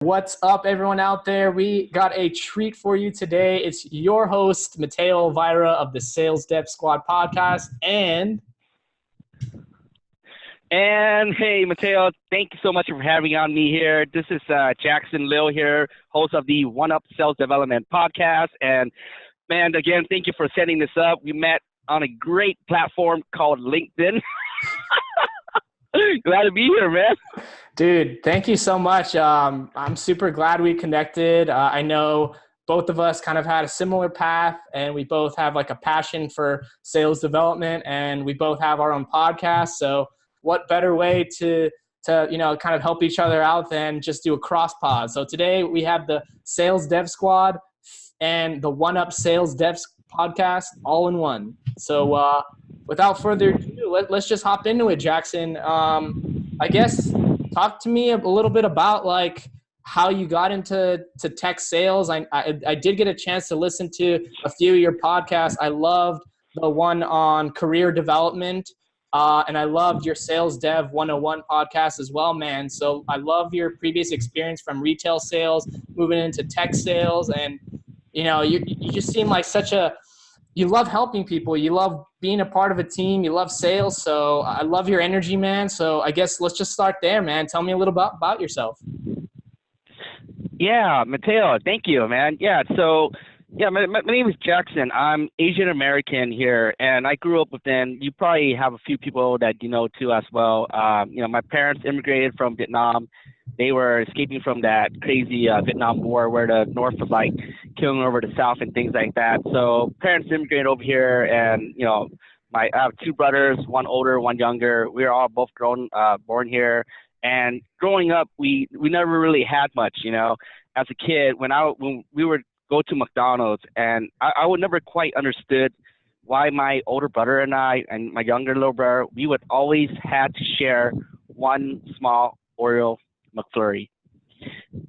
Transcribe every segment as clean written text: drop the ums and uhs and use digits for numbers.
What's up, everyone out there? We got a treat for you today. It's your host, Mateo of the SalesDevSquad podcast. And hey, Mateo, thank you so much for having on me here. This is Jackson Lieu here, host of the One Up Sales Development podcast. And man, again, thank you for setting this up. We met on a great platform called LinkedIn. Glad to be here, man. Dude, thank you so much. I'm super glad we connected. I know both of us kind of had a similar path, and we both have like a passion for sales development, and we both have our own podcast. So what better way to kind of help each other out than just do a cross pod. So today we have the Sales Dev Squad and the One Up Sales Dev podcast all in one. So without further ado, let's just hop into it, Jackson. I guess talk to me a little bit about like how you got into tech sales. I did get a chance to listen to a few of your podcasts. I loved the one on career development. And I loved your Sales Dev 101 podcast as well, man. So I love your previous experience from retail sales, moving into tech sales. And, you just seem like you love helping people. You love being a part of a team. You love sales. So I love your energy, man. So I guess let's just start there, man. Tell me a little about yourself. Yeah, Mateo, thank you, man. Yeah, so my name is Jackson. I'm Asian American here, and I grew up within. You probably have a few people that you know too as well. My parents immigrated from Vietnam. They were escaping from that crazy Vietnam War where the North was like killing over the South and things like that. So parents immigrated over here, and I have two brothers, one older, one younger. We were all both born here. And growing up, we never really had much, as a kid. When we would go to McDonald's, and I would never quite understood why my older brother and I and my younger little brother, we would always had to share one small Oreo McFlurry.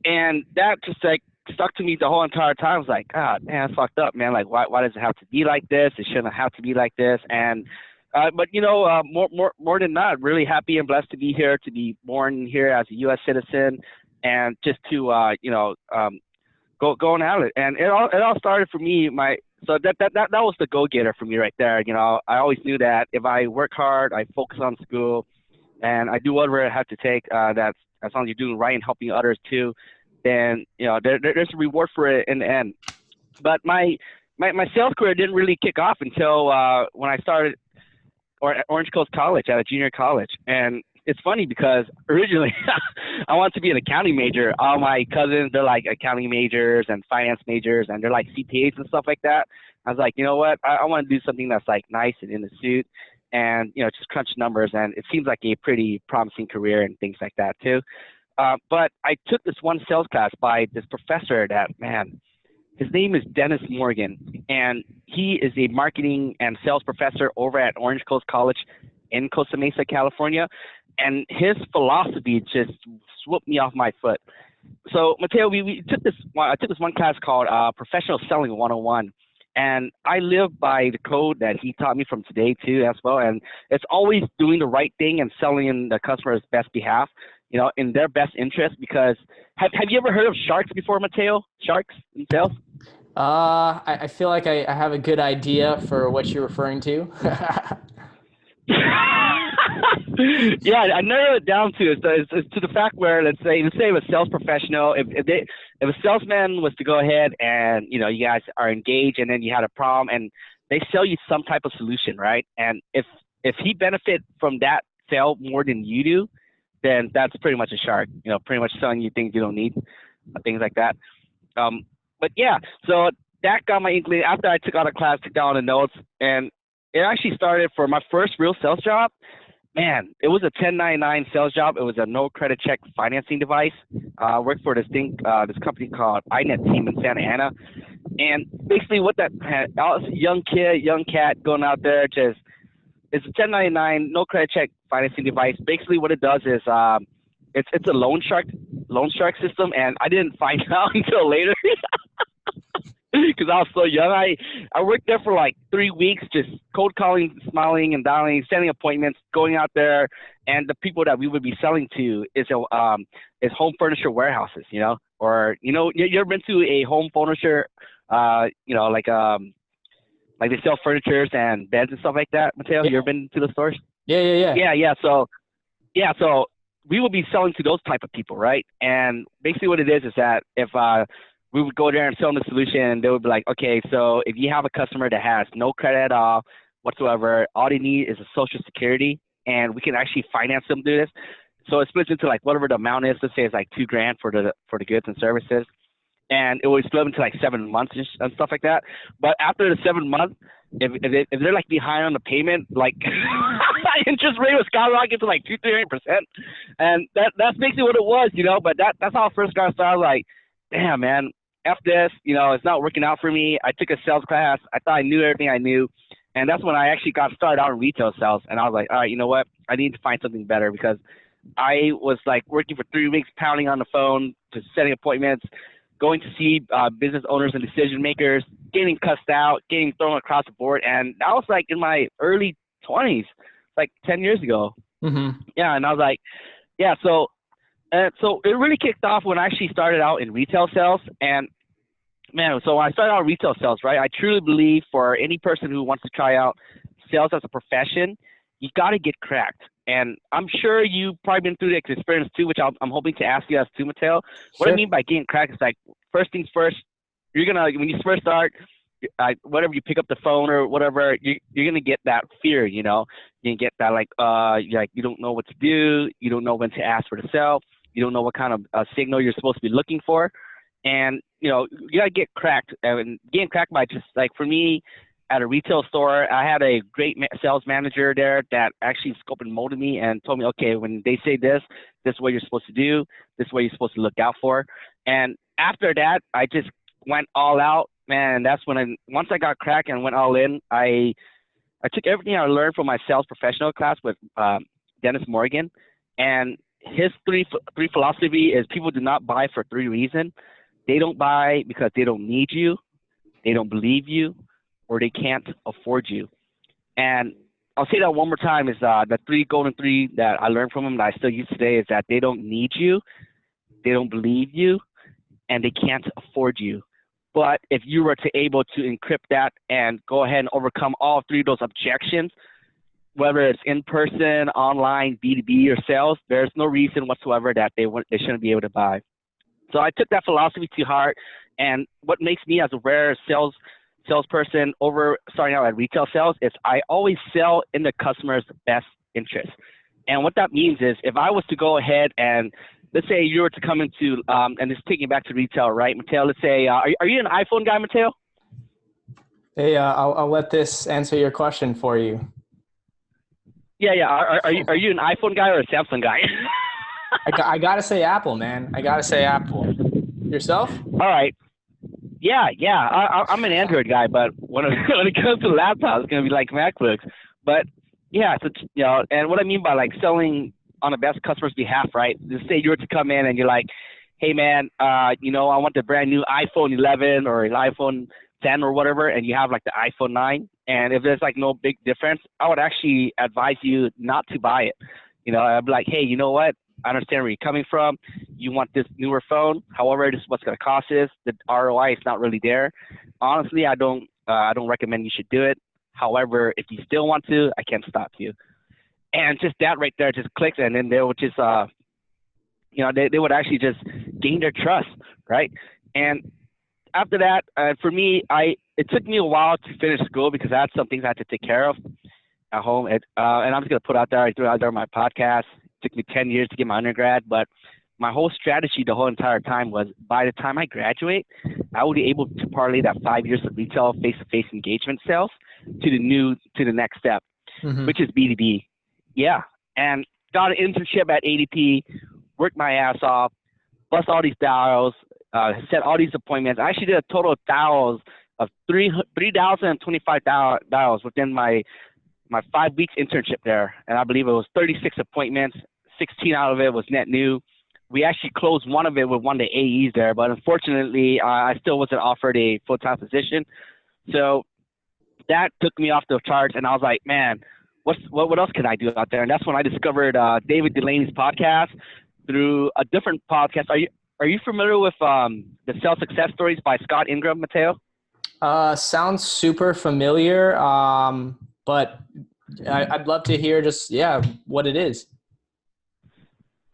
And that just like stuck to me the whole entire time. I was like, God, man, that's fucked up, man. Like, why does it have to be like this? It shouldn't have to be like this. And but more than that, really happy and blessed to be here, to be born here as a U.S. citizen, and just to going at it. And it all started for me. So that was the go-getter for me right there. I always knew that if I work hard, I focus on school, and I do whatever I have to take. That's as long as you're doing right and helping others too, then there's a reward for it in the end. But my sales career didn't really kick off until when I started Orange Coast College at a junior college. And it's funny because originally I wanted to be an accounting major. All my cousins, they're like accounting majors and finance majors, and they're like CPAs and stuff like that. I was like, you know what? I want to do something that's like nice and in the suit and, just crunch numbers. And it seems like a pretty promising career and things like that too. But I took this one sales class by this professor that, man, his name is Dennis Morgan, and he is a marketing and sales professor over at Orange Coast College in Costa Mesa, California. And his philosophy just swooped me off my foot. So, Mateo, I took this one class called Professional Selling 101. And I live by the code that he taught me from today, too, as well. And it's always doing the right thing and selling in the customer's best behalf, in their best interest. Because have you ever heard of sharks before, Mateo? Sharks in sales? I feel like I have a good idea for what you're referring to. Yeah, I narrowed it down to it's to the fact where let's say a sales professional, if a salesman was to go ahead and you guys are engaged and then you had a problem and they sell you some type of solution, right? And if he benefit from that sale more than you do, then that's pretty much a shark. Pretty much selling you things you don't need, things like that. But yeah, so that got my inkling after I took out a class, took down the notes, and it actually started for my first real sales job. Man, it was a 1099 sales job. It was a no credit check financing device. I worked for this company called iNet team in Santa Ana. And basically what that had, I was a young cat going out there, it's a 1099 no credit check financing device. Basically what it does is it's a loan shark system, and I didn't find out until later. because I was so young. I worked there for like 3 weeks, just cold calling, smiling and dialing, setting appointments, going out there, and the people that we would be selling to is home furniture warehouses, you know, or you ever been to a home furniture, like they sell furnitures and beds and stuff like that, Mateo? Yeah. You ever been to the stores? Yeah. Yeah. So we would be selling to those type of people, right? And basically what it is that if we would go there and sell them the solution, and they would be like, okay, so if you have a customer that has no credit at all whatsoever, all they need is a social security, and we can actually finance them through this. So it splits into like whatever the amount is. Let's say it's like $2,000 for the goods and services, and it would split into like 7 months and stuff like that. But after the 7 months, if they're like behind on the payment, like interest rate was skyrocketing to like 200-300%, and that's basically what it was, you know. But that's how I first got started. Like, damn, man, F this, you know, it's not working out for me. I took a sales class. I thought I knew everything I knew, and that's when I actually got started out in retail sales. And I was like, all right, you know what? I need to find something better, because I was like working for 3 weeks, pounding on the phone, just setting appointments, going to see business owners and decision makers, getting cussed out, getting thrown across the board. And that was like in my early 20s, like 10 years ago. Mm-hmm. Yeah, and I was like, yeah, so it really kicked off when I actually started out in retail sales. And man, so when I started out in retail sales, right, I truly believe for any person who wants to try out sales as a profession, you got to get cracked. And I'm sure you've probably been through the experience too, which I'm hoping to ask you as too, Mateo. What Sure. I mean by getting cracked is like, first things first, when you first start, whatever, you pick up the phone or whatever, you're going to get that fear, you know. You get that you don't know what to do. You don't know when to ask for the sell. You don't know what kind of signal you're supposed to be looking for. And, you know, you got to get cracked. And getting cracked by just like, for me, at a retail store, I had a great sales manager there that actually scoped and molded me and told me, okay, when they say this is what you're supposed to do. This is what you're supposed to look out for. And after that, I just went all out, man. And that's when once I got cracked and went all in, I took everything I learned from my sales professional class with Dennis Morgan. And his three philosophy is people do not buy for 3 reasons. They don't buy because they don't need you, they don't believe you, or they can't afford you. And I'll say that one more time, is the 3 golden 3 that I learned from him that I still use today is that they don't need you, they don't believe you, and they can't afford you. But if you were to able to encrypt that and go ahead and overcome all 3 of those objections, whether it's in person, online, B2B, or sales, there's no reason whatsoever that they shouldn't be able to buy. So I took that philosophy to heart, and what makes me as a rare salesperson over starting out at retail sales is I always sell in the customer's best interest. And what that means is if I was to go ahead and let's say you were to come into, and it's taking back to retail, right, Mateo? Let's say, are you an iPhone guy, Mateo? Hey, I'll let this answer your question for you. Yeah. Are you an iPhone guy or a Samsung guy? I gotta say Apple, man. I gotta say Apple. Yourself? All right. Yeah. I'm an Android guy, but when it comes to laptops, it's gonna be like MacBooks. But yeah, so, you know, and what I mean by like selling on the best customer's behalf, right? Let's say you were to come in and you're like, hey man, you know, I want the brand new iPhone 11 or an iPhone 10 or whatever, and you have like the iPhone 9, and if there's like no big difference, I would actually advise you not to buy it. You know, I'd be like, hey, you know what? I understand where you're coming from. You want this newer phone. However, this is what's going to cost this. The ROI is not really there. Honestly, I don't recommend you should do it. However, if you still want to, I can't stop you. And just that right there just clicks, and then they would just, you know, they would actually just gain their trust, right? And after that, for me, it took me a while to finish school because I had some things I had to take care of at home. And I'm just going to put out there, I threw out there on my podcast. It took me 10 years to get my undergrad, but my whole strategy the whole entire time was by the time I graduate, I will be able to parlay that 5 years of retail face-to-face engagement sales to the next step, which is B2B. Yeah. And got an internship at ADP, worked my ass off, bust all these dials, set all these appointments. I actually did a total of dials of 3,025 dials within my 5 weeks internship there. And I believe it was 36 appointments. 16 out of it was net new. we actually closed one of it with one of the AEs there, but unfortunately, I still wasn't offered a full-time position. So that took me off the charts, and I was like, man, what else can I do out there? And that's when I discovered David Delaney's podcast through a different podcast. Are you familiar with the Sales Success Stories by Scott Ingram, Mateo? Sounds super familiar, but I'd love to hear just, what it is.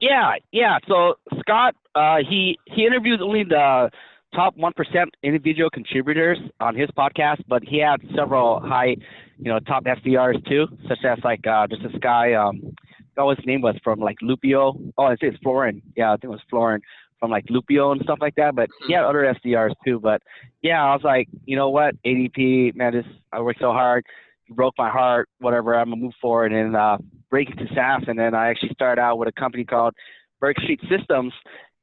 Yeah. So Scott, he interviews only the top 1% individual contributors on his podcast, but he had several high, top SDRs too, such as like just this guy, what his name was from like Lupio. Oh, it's Florin. Yeah, I think it was Florin from like Lupio and stuff like that. But he had other SDRs too. But yeah, I was like, you know what, ADP, man, I worked so hard. You broke my heart, whatever, I'm gonna move forward and break into SaaS. And then I actually started out with a company called Berg Street Systems.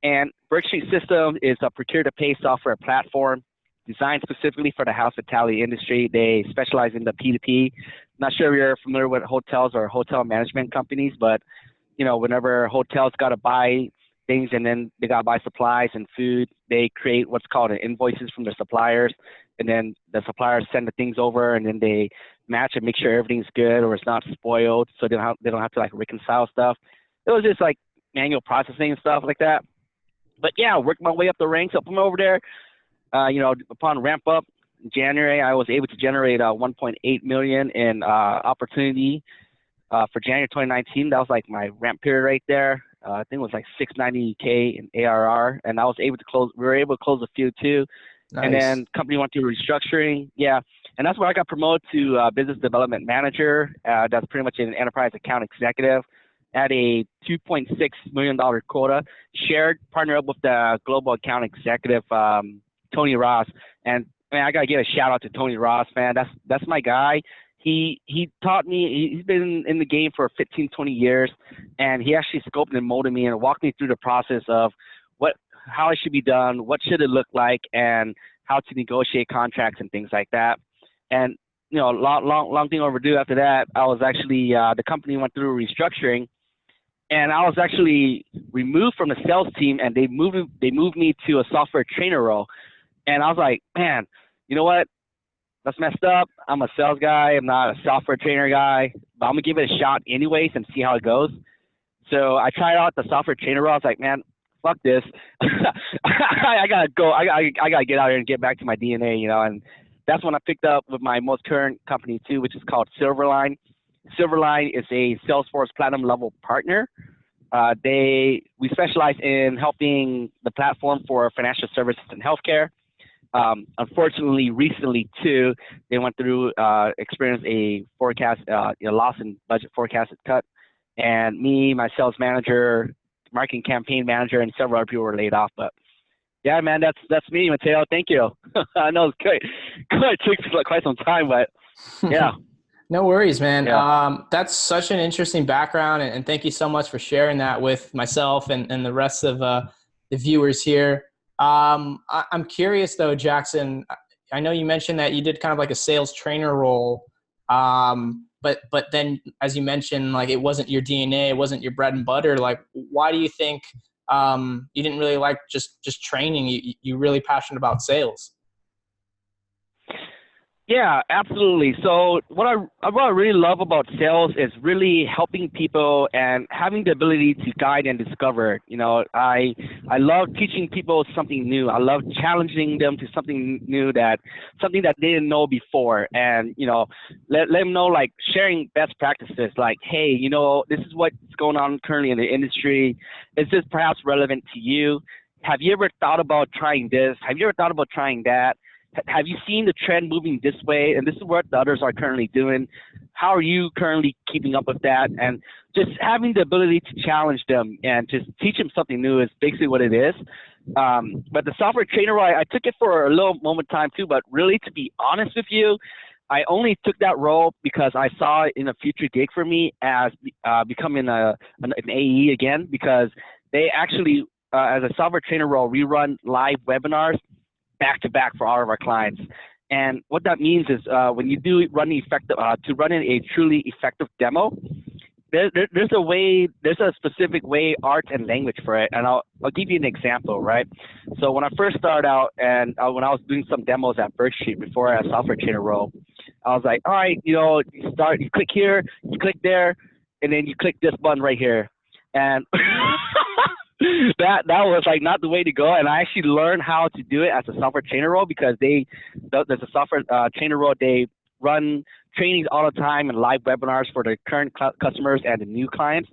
And Berg Street Systems is a procure-to-pay software platform designed specifically for the hospitality industry. They specialize in the P2P. Not sure if you're familiar with hotels or hotel management companies, but whenever hotels got to buy things and then they got to buy supplies and food, they create what's called invoices from their suppliers, and then the suppliers send the things over, and then they match and make sure everything's good or it's not spoiled, so they don't have to like reconcile stuff. It was just like manual processing and stuff like that. But yeah, worked my way up the ranks, up from over there. Upon ramp up in January, I was able to generate 1.8 million in opportunity for January 2019. That was like my ramp period right there. I think it was like 690K in ARR, and I was able to close. We were able to close a few too. Nice. And then company went through restructuring. Yeah, and that's where I got promoted to business development manager. That's pretty much an enterprise account executive at a $2.6 million quota, shared partner up with the global account executive, Tony Ross. And man, I gotta give a shout out to Tony Ross, man. That's my guy. He taught me. He's been in the game for 15, 20 years, and he actually scoped and molded me and walked me through the process of how it should be done, what should it look like, and how to negotiate contracts and things like that. And long thing overdue. After that, I was actually the company went through restructuring, and I was actually removed from the sales team, and they moved me to a software trainer role. And I was like, man, you know what? That's messed up. I'm a sales guy. I'm not a software trainer guy, but I'm gonna give it a shot anyways and see how it goes. So I tried out the software trainer role. I was like, man, fuck this. I gotta go. I gotta get out here and get back to my DNA, And that's when I picked up with my most current company too, which is called Silverline. Silverline is a Salesforce Platinum level partner. We specialize in helping the platform for financial services and healthcare. Unfortunately, recently too, they went through experienced a forecast, loss in budget forecasted cut, and me, my sales manager, marketing campaign manager, and several other people were laid off. But yeah, man, that's me, Mateo. Thank you. I know it's good. It took quite some time, but yeah. No worries, man. Yeah. That's such an interesting background, and thank you so much for sharing that with myself and the rest of the viewers here. I'm curious though, Jackson, I know you mentioned that you did kind of like a sales trainer role, but then as you mentioned, like it wasn't your DNA, it wasn't your bread and butter. Like, why do you think you didn't really like just training? You're really passionate about sales. Yeah, absolutely. So what I really love about sales is really helping people and having the ability to guide and discover. I love teaching people something new. I love challenging them to something new, something that they didn't know before, and let them know, like sharing best practices. Like, hey, this is what's going on currently in the industry. Is this perhaps relevant to you? Have you ever thought about trying this? Have you ever thought about trying that? Have you seen the trend moving this way? And this is what the others are currently doing. How are you currently keeping up with that? And just having the ability to challenge them and just teach them something new is basically what it is. But the software trainer role, I took it for a little moment of time too, but really, to be honest with you, I only took that role because I saw it in a future gig for me as becoming an AE again, because they actually, as a software trainer role, we run live webinars back to back for all of our clients. And what that means is when you do run to run in a truly effective demo, there's a specific way, art and language for it, and I'll give you an example, right? So when I first started out, and when I was doing some demos at Birch Street before I had a software trainer role, I was like, all right, you click here, you click there, and then you click this button right here, and that was like not the way to go. And I actually learned how to do it as a software trainer role, because there's a software trainer role. They run trainings all the time and live webinars for the current customers and the new clients.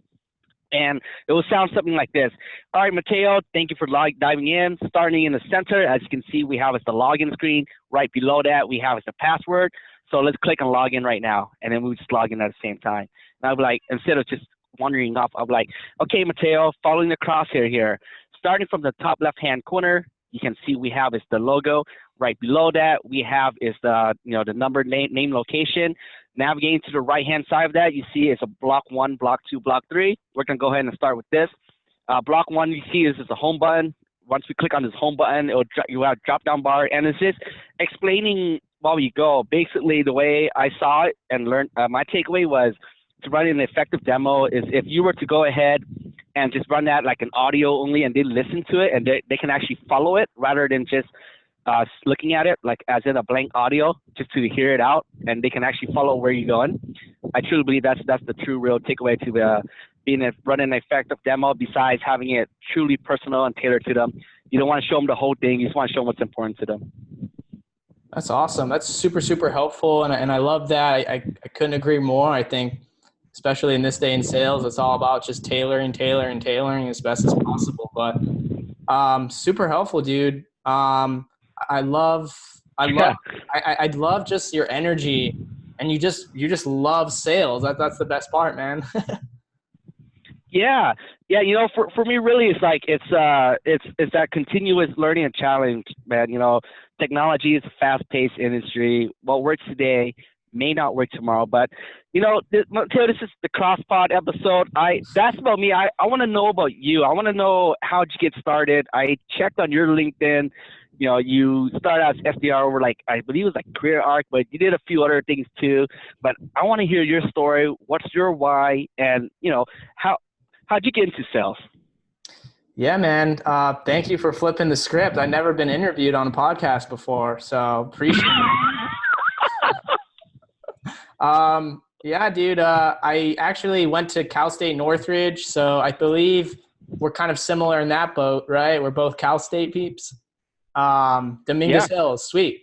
And it will sound something like this. All right, Mateo, thank you for diving in. Starting in the center, as you can see, we have the login screen. Right below that, we have the password. So let's click on login right now, and then we just log in at the same time. And I'll be like, instead of just wandering off, I'll be like, okay, Mateo, following the crosshair here. Starting from the top left-hand corner, you can see we have the logo. Right below that, we have the number, name, location. Navigating to the right-hand side of that, you see it's a block 1, block 2, block 3. We're going to go ahead and start with this. Block 1, you see, is a home button. Once we click on this home button, you have a drop-down bar, and it's just explaining while you go. Basically, the way I saw it and learned, my takeaway was to run an effective demo is if you were to go ahead and just run that like an audio only, and they listen to it, and they can actually follow it rather than just looking at it like as in a blank audio, just to hear it out, and they can actually follow where you're going. I truly believe that's the true real takeaway to running an effective demo, besides having it truly personal and tailored to them. You don't want to show them the whole thing. You just want to show them what's important to them. That's awesome. That's super, super helpful. And I love that. I couldn't agree more. I think, especially in this day in sales, it's all about just tailoring as best as possible. But super helpful, dude. I love just your energy, and you just love sales. That's the best part, man. Yeah. For me, really, it's like it's that continuous learning and challenge, man. Technology is a fast-paced industry. What works today may not work tomorrow. But Mateo, this is the CrossPod episode. That's about me. I want to know about you. I want to know, how'd you get started? I checked on your LinkedIn. You started out as SDR over I believe it was Career Arc, but you did a few other things too. But I want to hear your story. What's your why? And how'd you get into sales? Yeah, man. Thank you for flipping the script. I've never been interviewed on a podcast before, so appreciate it. Yeah, dude. I actually went to Cal State Northridge, so I believe we're kind of similar in that boat, right? We're both Cal State peeps. Dominguez Hills, sweet.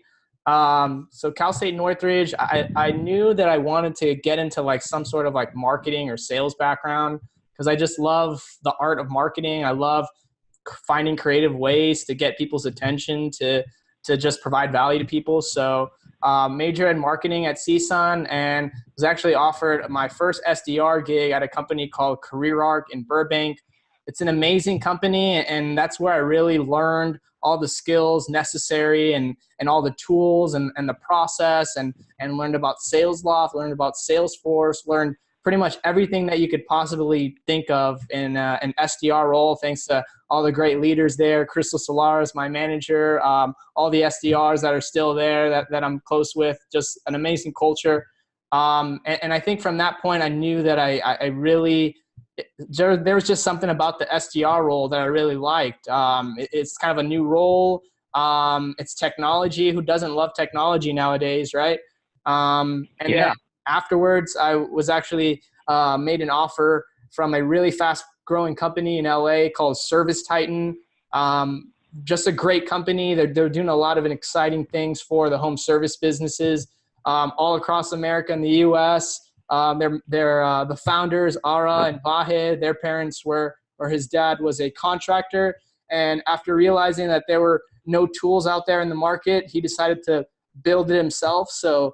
So Cal State Northridge, I knew that I wanted to get into some sort of marketing or sales background, because I just love the art of marketing. I love finding creative ways to get people's attention, to just provide value to people. So majored in marketing at CSUN, and was actually offered my first SDR gig at a company called Career Arc in Burbank. It's an amazing company, and that's where I really learned all the skills necessary and all the tools and the process, and learned about SalesLoft, learned about Salesforce, learned pretty much everything that you could possibly think of in an SDR role, thanks to all the great leaders there. Crystal Solares, my manager, all the SDRs that are still there that I'm close with, just an amazing culture. And I think from that point, I knew that I really, there was just something about the SDR role that I really liked. It's kind of a new role. It's technology. Who doesn't love technology nowadays, right? Then afterwards, I was actually made an offer from a really fast-growing company in LA called Service Titan. Just a great company. They're doing a lot of exciting things for the home service businesses all across America and the U.S. They're the founders, Ara and Vahid. Their parents his dad was a contractor. And after realizing that there were no tools out there in the market, he decided to build it himself. So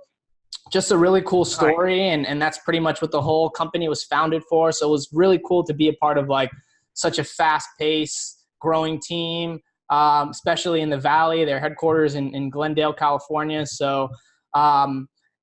just a really cool story. And that's pretty much what the whole company was founded for. So it was really cool to be a part of such a fast-paced growing team, especially in the Valley. Their headquarters in Glendale, California. So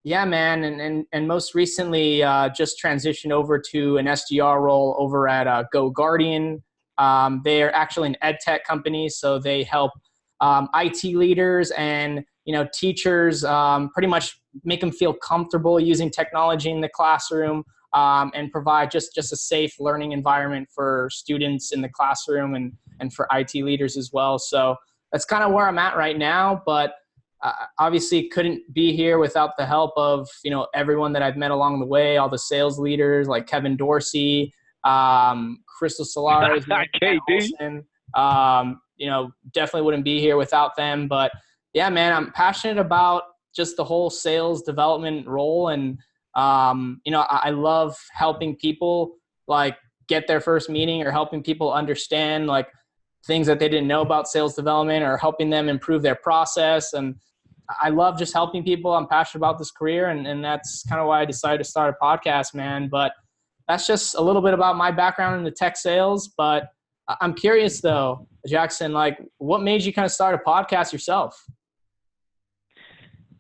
yeah, man. And most recently just transitioned over to an SDR role over at Go Guardian. They are actually an ed tech company. So they help IT leaders and teachers pretty much make them feel comfortable using technology in the classroom, and provide just a safe learning environment for students in the classroom and for IT leaders as well. So that's kind of where I'm at right now, but obviously couldn't be here without the help of, everyone that I've met along the way, all the sales leaders like Kevin Dorsey, Crystal Solars, Olson, definitely wouldn't be here without them. But yeah, man, I'm passionate about just the whole sales development role. And, I love helping people like get their first meeting, or helping people understand like things that they didn't know about sales development, or helping them improve their process. And I love just helping people. I'm passionate about this career, and that's kind of why I decided to start a podcast, man. But that's just a little bit about my background in the tech sales. But I'm curious though, Jackson, like what made you kind of start a podcast yourself?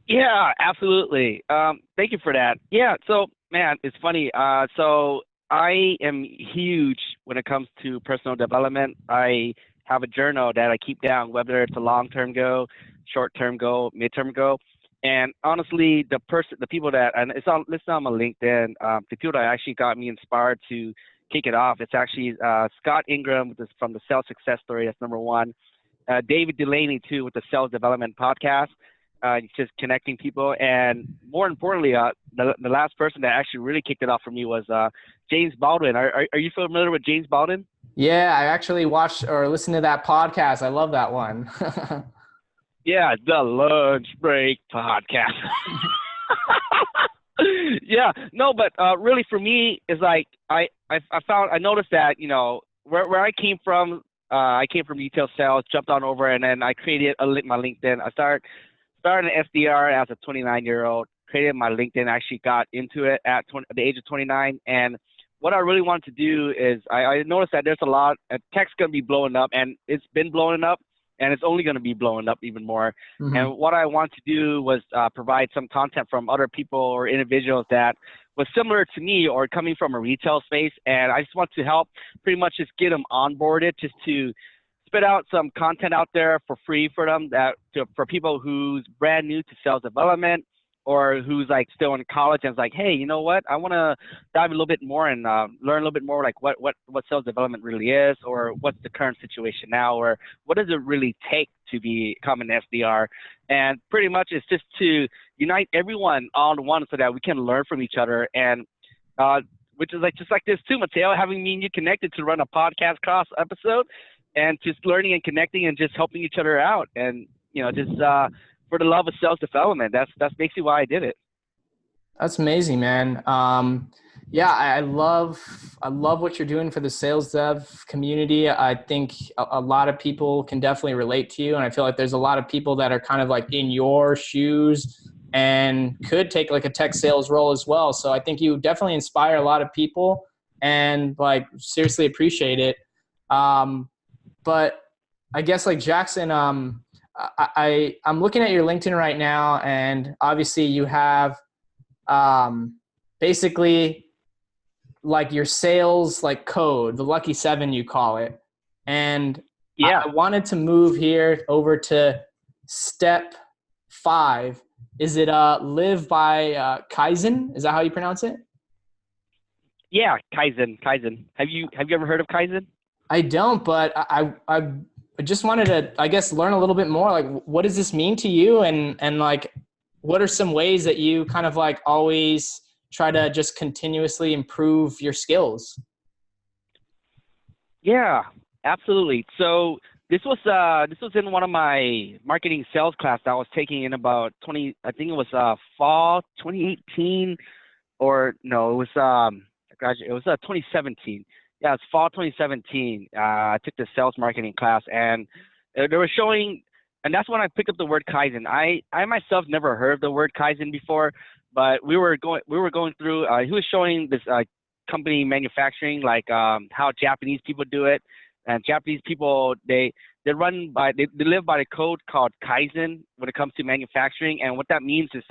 Yeah, absolutely. Thank you for that. Yeah, so man, it's funny. So I am huge when it comes to personal development. I have a journal that I keep down, whether it's a long-term goal, short-term goal, mid-term goal. And honestly, the people that, and it's listed on my LinkedIn, the people that actually got me inspired to kick it off, it's actually Scott Ingram from the Sales Success Story. That's number one. David Delaney too, with the Sales Development Podcast. Just connecting people, and more importantly, the last person that actually really kicked it off for me was James Baldwin. Are you familiar with James Baldwin? Yeah, I actually watched or listened to that podcast. I love that one. Yeah, the Lunch Break Podcast. Yeah, no, but really for me is like I noticed that where I came from retail sales, jumped on over, and then I created my LinkedIn. I started an SDR as a 29-year-old, created my LinkedIn, actually got into it at the age of 29. And what I really wanted to do is I noticed that there's a lot, tech's going to be blowing up, and it's been blowing up, and it's only going to be blowing up even more. Mm-hmm. And what I wanted to do was provide some content from other people or individuals that was similar to me or coming from a retail space. And I just want to help pretty much just get them onboarded, just to spit out some content out there for free for them, for people who's brand new to sales development, or who's like still in college and is like, hey, you know what? I want to dive a little bit more and learn a little bit more like what sales development really is, or what's the current situation now, or what does it really take to become an SDR. And pretty much it's just to unite everyone all in one so that we can learn from each other. And which is like just like this too, Mateo, having me and you connected to run a podcast cross episode, and just learning and connecting and just helping each other out. And, just for the love of sales development, that's basically why I did it. That's amazing, man. Yeah, I love what you're doing for the sales dev community. I think a lot of people can definitely relate to you. And I feel like there's a lot of people that are kind of like in your shoes and could take like a tech sales role as well. So I think you definitely inspire a lot of people, and like seriously appreciate it. But I guess like Jackson, I'm looking at your LinkedIn right now, and obviously you have basically like your sales like code, the Lucky 7 you call it. And yeah, I wanted to move here over to step 5. Is it live by Kaizen? Is that how you pronounce it? Yeah, Kaizen. Have you ever heard of Kaizen? I don't, but I just wanted to, I guess, learn a little bit more. Like, what does this mean to you? And like, what are some ways that you kind of like always try to just continuously improve your skills? Yeah, absolutely. So this was in one of my marketing sales class that I was taking in about I think it was fall 2018, or no, it was 2017. Yeah, it's fall 2017. I took the sales marketing class, and they were showing, and that's when I picked up the word Kaizen. I myself never heard the word Kaizen before, but we were going through. He was showing this company manufacturing, like how Japanese people do it, and Japanese people they live by the code called Kaizen when it comes to manufacturing. And what that means is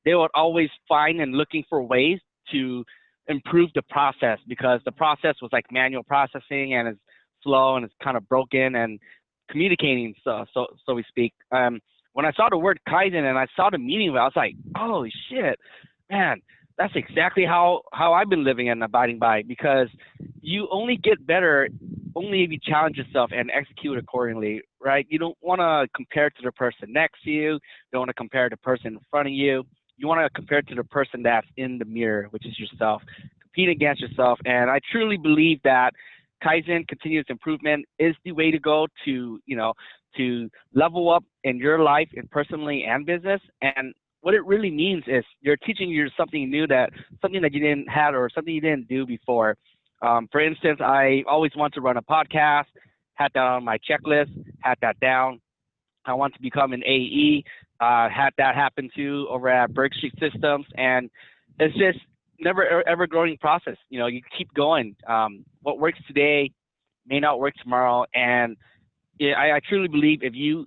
they would always find and looking for ways to improve the process, because the process was like manual processing and it's slow and it's kind of broken and communicating, so we speak. When I saw the word Kaizen and I saw the meaning of it, I was like, holy shit, man, That's exactly how I've been living and abiding by, because you only get better only if you challenge yourself and execute accordingly, right? You don't want to compare to the person next to you. You don't want to compare to the person in front of you. You want to compare to the person that's in the mirror, which is yourself. Compete against yourself. And I truly believe that Kaizen, continuous improvement, is the way to go to, to level up in your life, in personally and business. And what it really means is you're teaching you something new, something that you didn't have or something you didn't do before. For instance, I always want to run a podcast, had that on my checklist, had that down. I want to become an AE, had that happen too over at Berg Street Systems. And it's just never ever growing process. You keep going. What works today may not work tomorrow. And yeah, I truly believe if you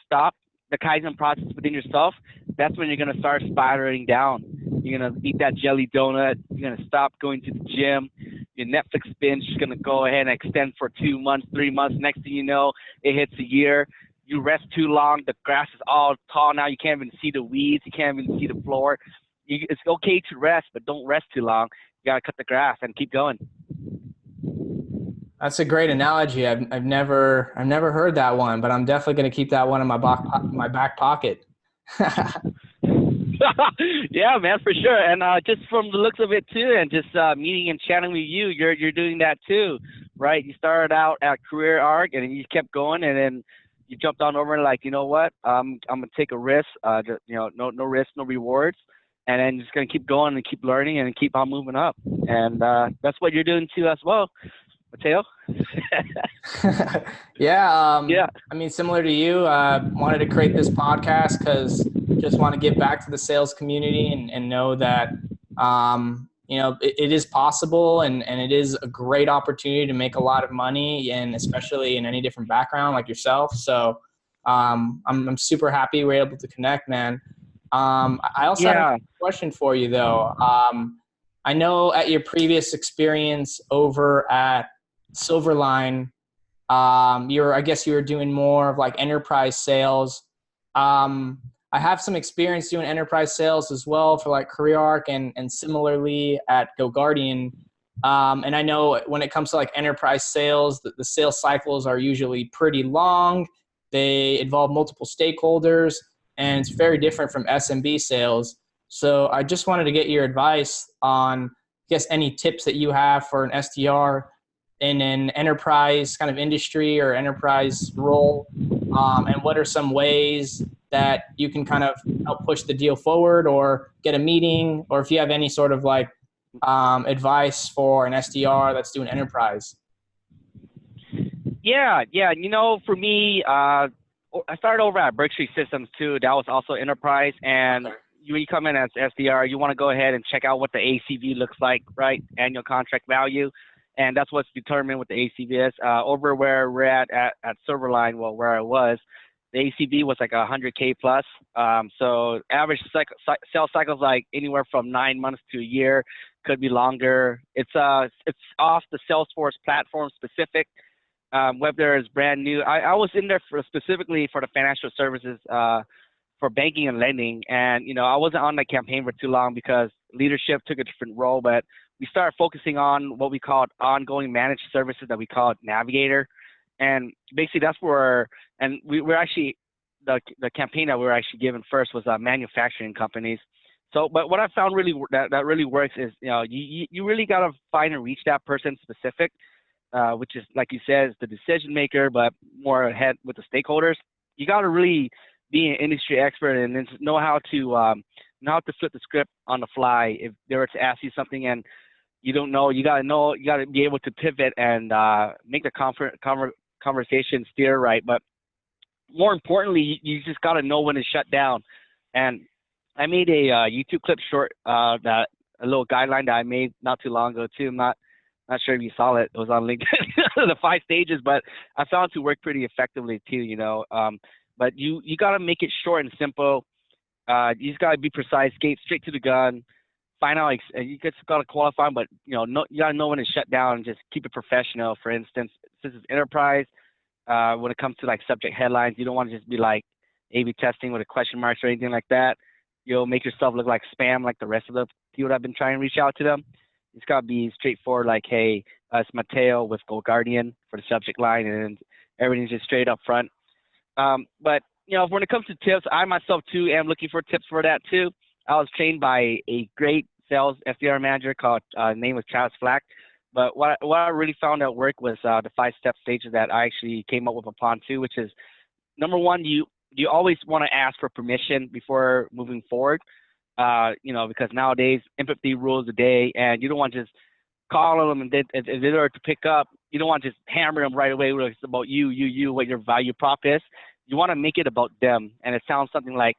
stop the Kaizen process within yourself, that's when you're going to start spiraling down. You're going to eat that jelly donut. You're going to stop going to the gym. Your Netflix binge is going to go ahead and extend for 2 months, 3 months. Next thing you know, it hits a year. You rest too long. The grass is all tall now. You can't even see the weeds. You can't even see the floor. It's okay to rest, but don't rest too long. You got to cut the grass and keep going. That's a great analogy. I've never heard that one, but I'm definitely going to keep that one in my back pocket. Yeah, man, for sure. And just from the looks of it too, and just meeting and chatting with you, you're doing that too, right? You started out at career arc, and then you kept going, and then you jumped on over and like, you know what? I'm gonna take a risk. No risk, no rewards, and then just gonna keep going and keep learning and keep on moving up. And that's what you're doing too as well, Mateo. Yeah. Yeah. I mean, similar to you, wanted to create this podcast because just want to give back to the sales community and know that, it is possible and it is a great opportunity to make a lot of money, and especially in any different background like yourself. So I'm super happy we're able to connect, man. I also had a question for you though. I know at your previous experience over at Silverline, I guess you were doing more of like enterprise sales. I have some experience doing enterprise sales as well for like CareerArc and similarly at GoGuardian. And I know when it comes to like enterprise sales, the sales cycles are usually pretty long. They involve multiple stakeholders, and it's very different from SMB sales. So I just wanted to get your advice on, I guess, any tips that you have for an SDR in an enterprise kind of industry or enterprise role, and what are some ways that you can kind of help push the deal forward or get a meeting, or if you have any sort of like advice for an SDR that's doing enterprise. Yeah. For me, I started over at Berg Street Systems too. That was also enterprise. And when you come in as SDR, you want to go ahead and check out what the ACV looks like, right? Annual contract value. And that's what's determined what the ACV is. Over where we're at Silverline, well, where I was, the ACV was like 100K plus. So average sales cycles like anywhere from 9 months to a year, could be longer. It's off the Salesforce platform specific. Whether it's brand new. I was in there specifically for the financial services, for banking and lending. And, I wasn't on the campaign for too long because leadership took a different role, but we started focusing on what we called ongoing managed services that we called Navigator. And basically that's where, and we're actually, the campaign that we were actually given first was manufacturing companies. So, but what I found really that really works is, you really got to find and reach that person specific, which is, like you said, is the decision maker, but more ahead with the stakeholders. You got to really be an industry expert and then know how to flip the script on the fly. If they were to ask you something and you don't know, you got to be able to pivot and make the conversation steer right. But more importantly, you just got to know when to shut down. And I made a YouTube clip short, a little guideline that I made not too long ago too. I'm not sure if you saw it. It was on LinkedIn, the 5 stages, but I found it to work pretty effectively too, But you got to make it short and simple. You just got to be precise, skate straight to the gun, find out, you just got to qualify, but, you got to know when to shut down and just keep it professional. For instance, since it's enterprise, when it comes to like subject headlines, you don't want to just be like A/B testing with a question marks or anything like that. you'll make yourself look like spam like the rest of the people that have been trying to reach out to them. It's got to be straightforward, like, hey, it's Mateo with Go Guardian for the subject line, and everything's just straight up front. But, when it comes to tips, I myself, too, am looking for tips for that, too. I was trained by a great sales SDR manager called, name was Travis Flack. But what I really found at work was the 5-step stages that I actually came up with upon, too, which is, number one, you always want to ask for permission before moving forward, because nowadays empathy rules the day, and you don't want to just call them and in order to pick up, you don't want to just hammer them right away where it's about you, what your value prop is. You want to make it about them, and it sounds something like,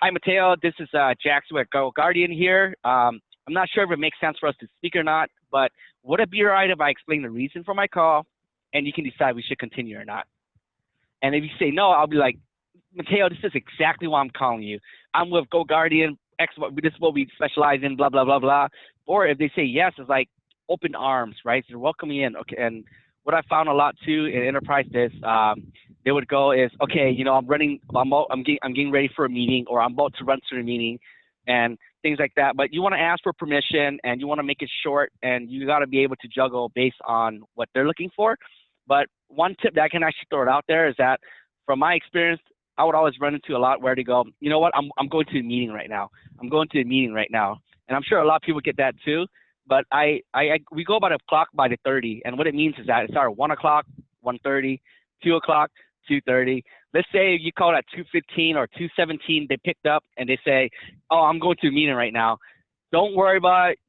hi, Mateo, this is Jackson with Go Guardian here. I'm not sure if it makes sense for us to speak or not, but would it be all right if I explain the reason for my call, and you can decide we should continue or not? And if you say no, I'll be like, Mateo, this is exactly why I'm calling you. I'm with Go Guardian, this is what we specialize in, blah, blah, blah, blah. Or if they say yes, it's like open arms, right? So they're welcoming in. Okay. And what I found a lot too in enterprise is they would go is, okay, I'm getting ready for a meeting, or I'm about to run through a meeting and things like that. But you want to ask for permission, and you want to make it short, and you got to be able to juggle based on what they're looking for. But one tip that I can actually throw it out there is that from my experience, I would always run into a lot where they go, you know what, I'm going to a meeting right now. I'm going to a meeting right now. And I'm sure a lot of people get that too. But we go by the clock by the 30. And what it means is that it's either 1 o'clock, 1:30, 2 o'clock, 2:30. Let's say you call it at 2:15 or 2:17, they picked up and they say, oh, I'm going to a meeting right now. Don't worry about it.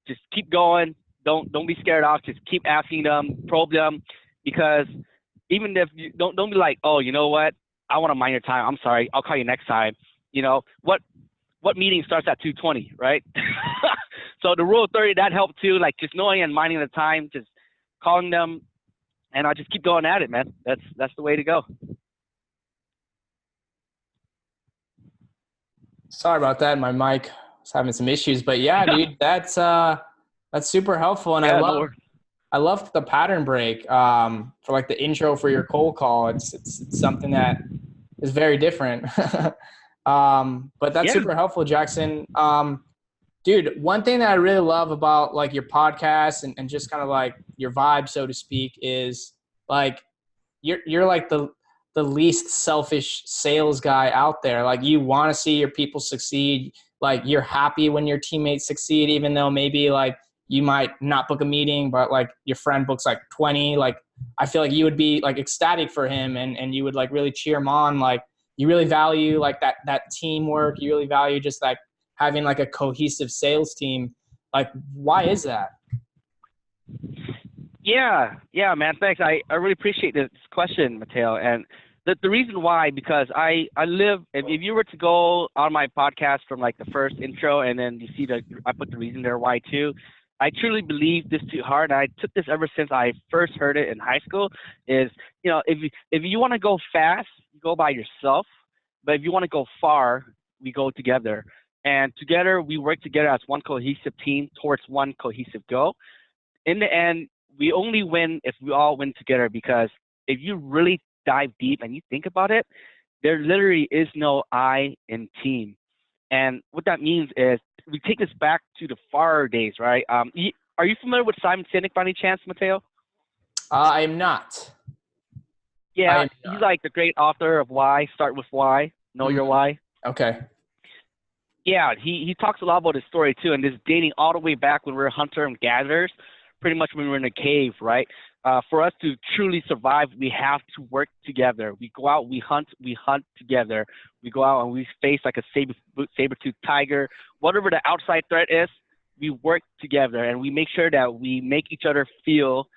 Just keep going. Don't be scared off. Just keep asking them, probe them, because even if you don't be like, oh, you know what? I want to mind your time. I'm sorry. I'll call you next time. What meeting starts at 2:20, right? So the rule of 30, that helped too. Like just knowing and minding the time, just calling them, and I'll just keep going at it, man. That's the way to go. Sorry about that. My mic was having some issues, but yeah, dude, that's super helpful. And yeah, I love the pattern break for like the intro for your cold call. It's something that is very different. But that's super helpful, Jackson. Dude, one thing that I really love about like your podcast and just kind of like your vibe, so to speak, is like you're like the least selfish sales guy out there. Like you want to see your people succeed. Like you're happy when your teammates succeed, even though maybe like you might not book a meeting, but like your friend books like 20. Like I feel like you would be like ecstatic for him and you would like really cheer him on. Like you really value like that teamwork. You really value just like having like a cohesive sales team. Like why is that? Yeah, man. Thanks. I really appreciate this question, Mateo. And the reason why, because I live, if you were to go on my podcast from like the first intro and then you see I put the reason there why too, I truly believe this too hard. And I took this ever since I first heard it in high school is, if you want to go fast, you go by yourself. But if you want to go far, we go together. And together, we work together as one cohesive team towards one cohesive goal. In the end, we only win if we all win together, because if you really dive deep and you think about it, there literally is no I in team. And what that means is we take this back to the far days, right? Are you familiar with Simon Sinek by any chance, Mateo? I am not. Yeah, he's like the great author of Why, Start With Why, Know Your Why. Okay. Yeah, he talks a lot about his story too, and this dating all the way back when we were hunter and gatherers, pretty much when we were in a cave, right? For us to truly survive, we have to work together. We go out, we hunt together. We go out and we face like a saber-toothed tiger. Whatever the outside threat is, we work together, and we make sure that we make each other feel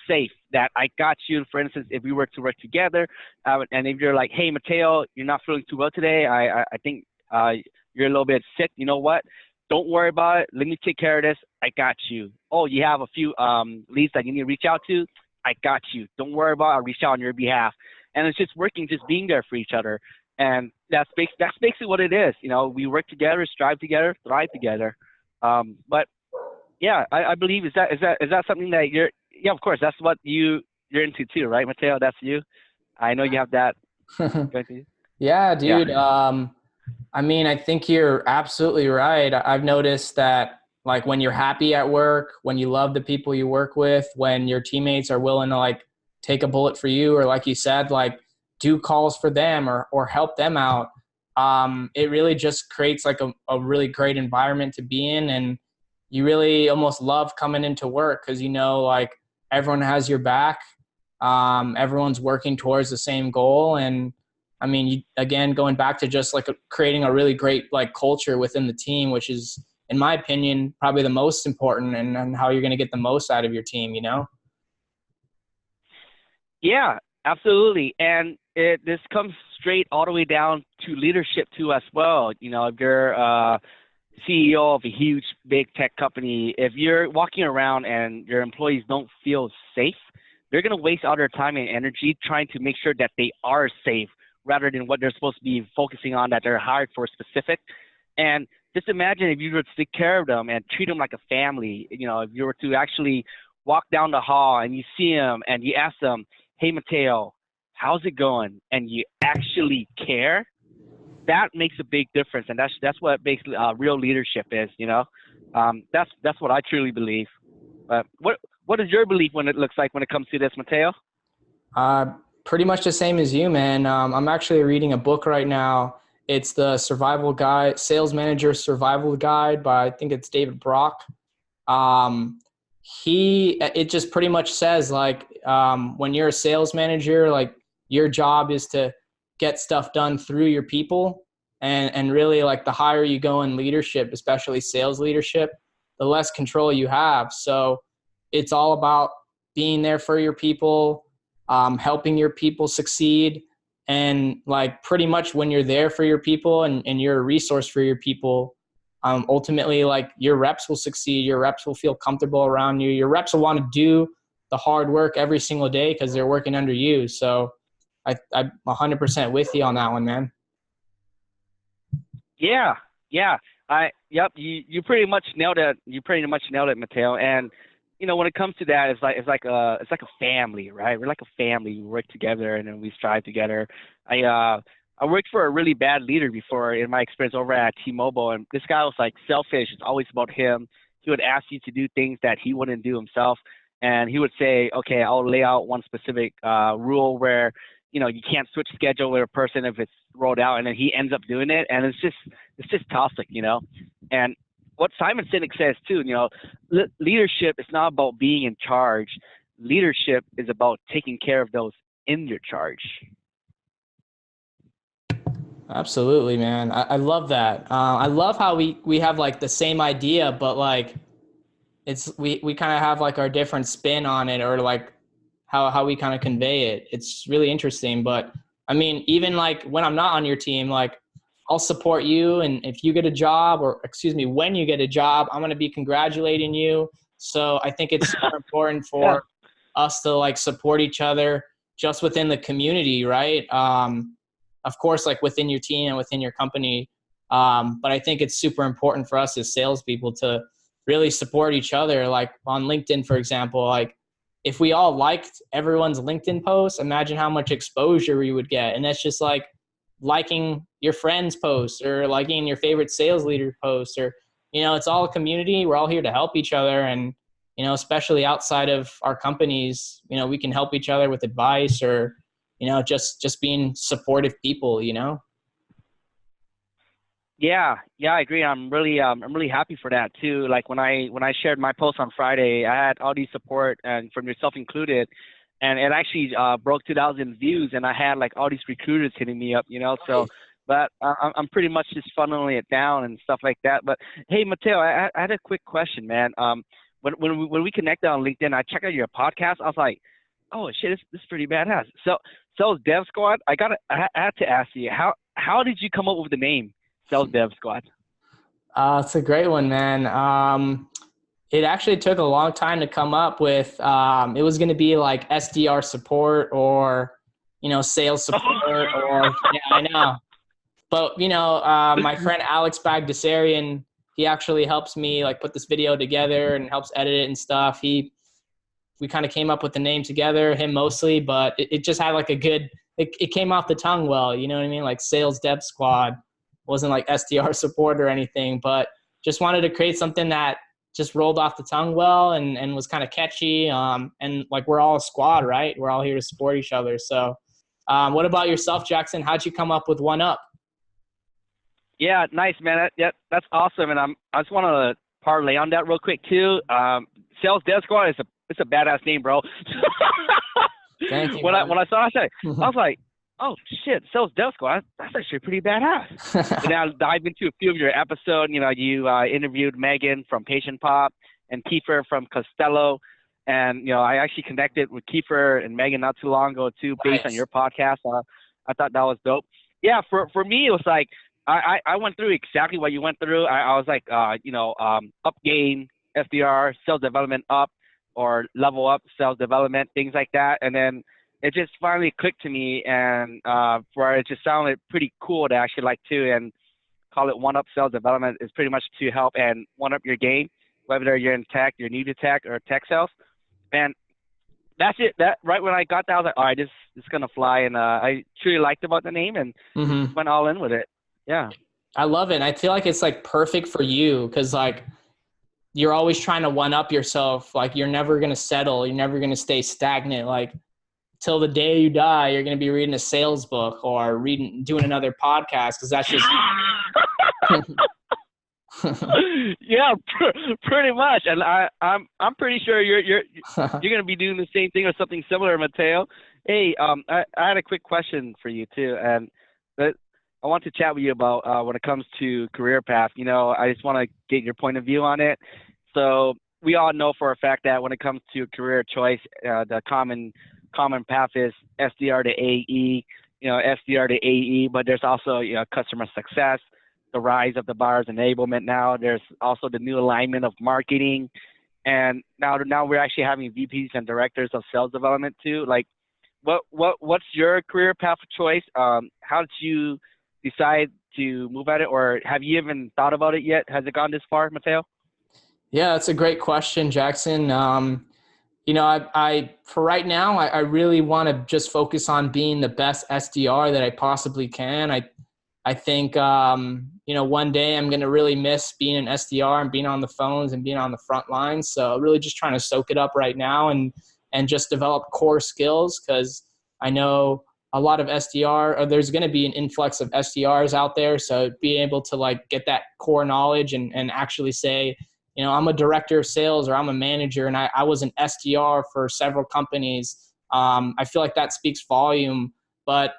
safe, that I got you. For instance, if we were to work together, and if you're like, hey, Mateo, you're not feeling too well today, I think you're a little bit sick, you know what? Don't worry about it. Let me take care of this. I got you. Oh, you have a few leads that you need to reach out to? I got you. Don't worry about it. I'll reach out on your behalf. And it's just working, just being there for each other. And that's basically what it is. We work together, strive together, thrive together. But yeah, I believe is that something that yeah, of course, that's what you're into too, right, Mateo? That's you. I know you have that. Yeah, dude. Yeah. I mean, I think you're absolutely right. I've noticed that like when you're happy at work, when you love the people you work with, when your teammates are willing to like take a bullet for you, or like you said, like do calls for them or help them out, it really just creates like a really great environment to be in. And you really almost love coming into work because you know like everyone has your back. Everyone's working towards the same goal. And I mean, again, going back to just like creating a really great like culture within the team, which is, in my opinion, probably the most important, and how you're going to get the most out of your team, you know? Yeah, absolutely. And this comes straight all the way down to leadership too as well. You know, if you're CEO of a huge big tech company, if you're walking around and your employees don't feel safe, they're going to waste all their time and energy trying to make sure that they are safe rather than what they're supposed to be focusing on that they're hired for specific. And just imagine if you were to take care of them and treat them like a family. You know, if you were to actually walk down the hall and you see them and you ask them, "Hey, Mateo, how's it going?" and you actually care, that makes a big difference. And that's what basically real leadership is. You know, that's what I truly believe. But what is your belief when it looks like when it comes to this, Mateo? Uh, Pretty much the same as you, man. I'm actually reading a book right now. It's the Survival Guide, Sales Manager Survival Guide by, I think it's David Brock. Um, it just pretty much says like, when you're a sales manager, like your job is to get stuff done through your people. And really like the higher you go in leadership, especially sales leadership, the less control you have. So it's all about being there for your people, helping your people succeed. And like pretty much when you're there for your people and you're a resource for your people, ultimately like your reps will succeed. Your reps will feel comfortable around you. Your reps will want to do the hard work every single day because they're working under you. So I'm 100% with you on that one, man. Yeah, yeah. Yep. You pretty much nailed it. You pretty much nailed it, Mateo. And you know, when it comes to that, it's like a family, right? We're like a family. We work together and then we strive together. I worked for a really bad leader before in my experience over at T-Mobile, and this guy was like selfish. It's always about him. He would ask you to do things that he wouldn't do himself, and he would say, "Okay, I'll lay out one specific rule where." You know, you can't switch schedule with a person if it's rolled out, and then he ends up doing it, and it's just toxic, you know. And what Simon Sinek says too, you know, leadership is not about being in charge. Leadership is about taking care of those in your charge. Absolutely, man. I love that. I love how we have like the same idea, but like we kind of have like our different spin on it, or like how we kind of convey it. It's really interesting. But I mean, even like when I'm not on your team, like I'll support you. And if you get a job, or excuse me, when you get a job, I'm going to be congratulating you. So I think it's super important Yeah. for us to like support each other just within the community, right? Of course, like within your team and within your company. But I think it's super important for us as salespeople to really support each other. Like on LinkedIn, for example, like if we all liked everyone's LinkedIn posts, imagine how much exposure we would get. And that's just like liking your friend's posts or liking your favorite sales leader posts, or, you know, it's all a community. We're all here to help each other. And, you know, especially outside of our companies, you know, we can help each other with advice, or, you know, just being supportive people, you know? Yeah, yeah, I agree. I'm really happy for that too. Like when I shared my post on Friday, I had all these support and from yourself included, and it actually broke 2,000 views, and I had like all these recruiters hitting me up, you know. So, but I'm pretty much just funneling it down and stuff like that. But hey, Mateo, I had a quick question, man. When we connected on LinkedIn, I checked out your podcast. I was like, oh shit, this is pretty badass. So Dev Squad, I had to ask you, how did you come up with the name SalesDevSquad? It's a great one, man. It actually took a long time to come up with. It was going to be like SDR support, or, you know, sales support, or yeah, I know. But, you know, my friend Alex Bagdasarian, he actually helps me like put this video together and helps edit it and stuff. We kind of came up with the name together, him mostly, but it just had like a good, it came off the tongue well, you know what I mean? Like Sales Dev Squad. wasn't like SDR support or anything, but just wanted to create something that just rolled off the tongue well and was kind of catchy. And like, we're all a squad, right? We're all here to support each other. So what about yourself, Jackson? How'd you come up with One Up? Yeah, nice, man. That's awesome. And I just want to parlay on that real quick too. SalesDevSquad it's a badass name, bro. Thank you. When I saw it, I was like, oh shit, SalesDevSquad, that's actually pretty badass. And I dived into a few of your episodes. You know, you interviewed Megan from Patient Pop and Kiefer from Costello. And, you know, I actually connected with Kiefer and Megan not too long ago too, based on your podcast. I thought that was dope. Yeah, for me, it was like, I went through exactly what you went through. I was like, up game, SDR, sales development up, or level up sales development, things like that. And then it just finally clicked to me, and where it just sounded pretty cool to actually like to and call it One Up Sales Development is pretty much to help and one up your game, whether you're in tech, you're new to tech, or tech sales. And that's it. That right when I got that, I was like, all right, this is gonna fly. And I truly liked about the name and went all in with it. Yeah. I love it. And I feel like it's like perfect for you because like you're always trying to one up yourself. Like you're never going to settle. You're never going to stay stagnant. Like till the day you die, you're going to be reading a sales book or doing another podcast because that's just. Yeah, pretty much. And I'm pretty sure you're going to be doing the same thing or something similar, Mateo. Hey, I had a quick question for you too. And I want to chat with you about when it comes to career path. You know, I just want to get your point of view on it. So we all know for a fact that when it comes to career choice, the common path is SDR to AE, SDR to AE, but there's also, customer success, the rise of the buyer's enablement now. There's also the new alignment of marketing. And now we're actually having VPs and directors of sales development too. Like, what's your career path of choice? How did you decide to move at it, or have you even thought about it yet? Has it gone this far, Mateo? Yeah, that's a great question, Jackson. I for right now, I really want to just focus on being the best SDR that I possibly can. I think, one day I'm going to really miss being an SDR and being on the phones and being on the front lines. So really just trying to soak it up right now and just develop core skills, because I know a lot of SDR, or there's going to be an influx of SDRs out there. So being able to like get that core knowledge and actually say, I'm a director of sales or I'm a manager and I was an SDR for several companies. I feel like that speaks volume, but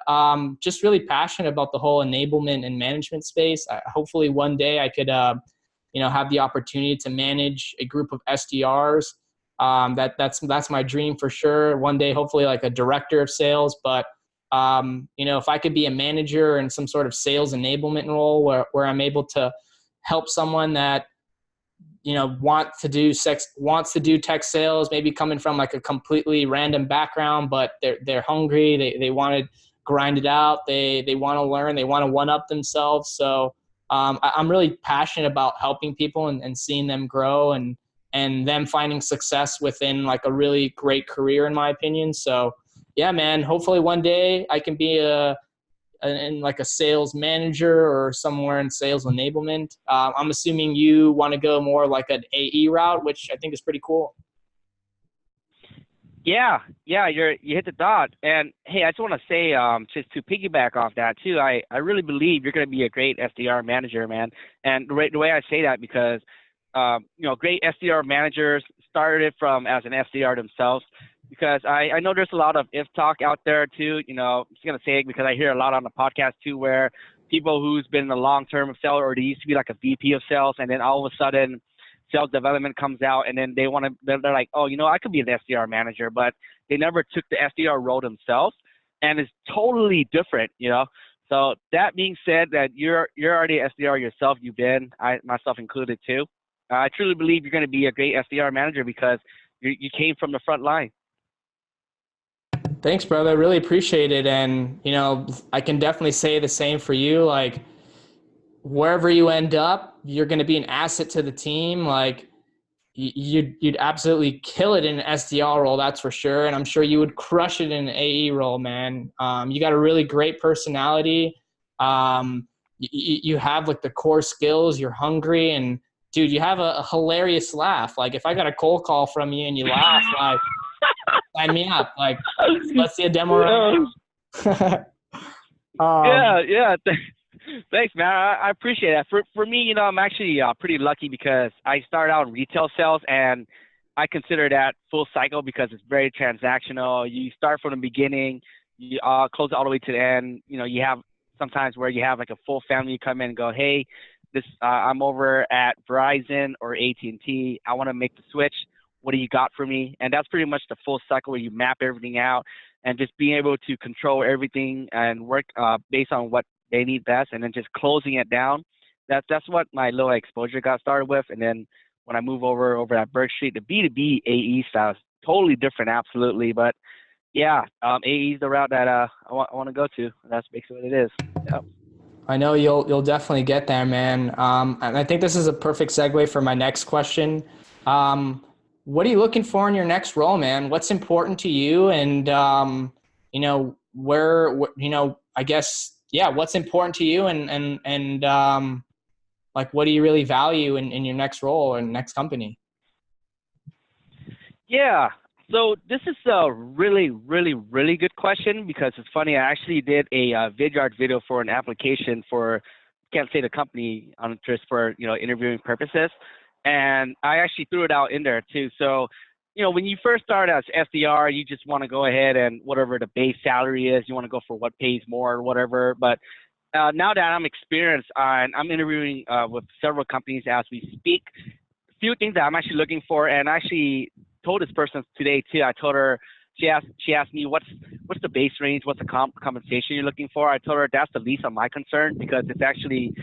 just really passionate about the whole enablement and management space. Hopefully one day I could, have the opportunity to manage a group of SDRs. That's my dream for sure. One day, hopefully like a director of sales, but if I could be a manager in some sort of sales enablement role where I'm able to help someone that, wants to do tech sales, maybe coming from like a completely random background, but they're hungry. They want to grind it out. They want to learn, they want to one up themselves. So I'm really passionate about helping people and seeing them grow and them finding success within like a really great career, in my opinion. So yeah, man, hopefully one day I can be in like a sales manager or somewhere in sales enablement. I'm assuming you want to go more like an AE route, which I think is pretty cool. Yeah, you hit the dot. And hey, I just want to say, just to piggyback off that too, I really believe you're going to be a great SDR manager, man. And the way I say that, because great SDR managers started from as an SDR themselves. Because I know there's a lot of if talk out there too. I'm just gonna say it because I hear a lot on the podcast too, where people who's been in the long term of sales, or they used to be like a VP of sales, and then all of a sudden sales development comes out, and then they're like, oh, I could be an SDR manager, but they never took the SDR role themselves, and it's totally different, So that being said, that you're already an SDR yourself, you've been, I myself included too. I truly believe you're going to be a great SDR manager because you came from the front line. Thanks, brother. I really appreciate it. And, I can definitely say the same for you. Like, wherever you end up, you're going to be an asset to the team. Like, you'd absolutely kill it in an SDR role, that's for sure. And I'm sure you would crush it in an AE role, man. You got a really great personality. you have like the core skills, you're hungry, and dude, you have a hilarious laugh. Like if I got a cold call from you and you laugh, like sign me up. Like let's see a demo right now. Yeah. Thanks, man. I appreciate that. For me, you know, I'm actually pretty lucky because I started out in retail sales, and I consider that full cycle because it's very transactional. You start from the beginning, you close it all the way to the end. You know, you have sometimes where you have like a full family come in and go, hey, this I'm over at Verizon or AT&T. I want to make the switch. What do you got for me? And that's pretty much the full cycle where you map everything out and just being able to control everything and work based on what they need best, and then just closing it down. That's what my little exposure got started with. And then when I move over at Berg Street, the B2B AE style is totally different, absolutely. But yeah, AE is the route that I want to go to. That's basically what it is. Yep. I know you'll definitely get there, man. And I think this is a perfect segue for my next question. What are you looking for in your next role, man? What's important to you? And you know, I guess, yeah, what's important to you, and like what do you really value in your next role or next company? Yeah. So this is a really, really, really good question because it's funny. I actually did a Vidyard video for an application for, can't say the company on just for, you know, interviewing purposes. And I actually threw it out in there too. So, you know, when you first start as SDR, you just want to go ahead and whatever the base salary is, you want to go for what pays more or whatever. But now that I'm experienced, and I'm interviewing with several companies as we speak, a few things that I'm actually looking for, and I actually told this person today too. I told her, she asked me what's the base range, what's the compensation you're looking for. I told her that's the least of my concern because it's actually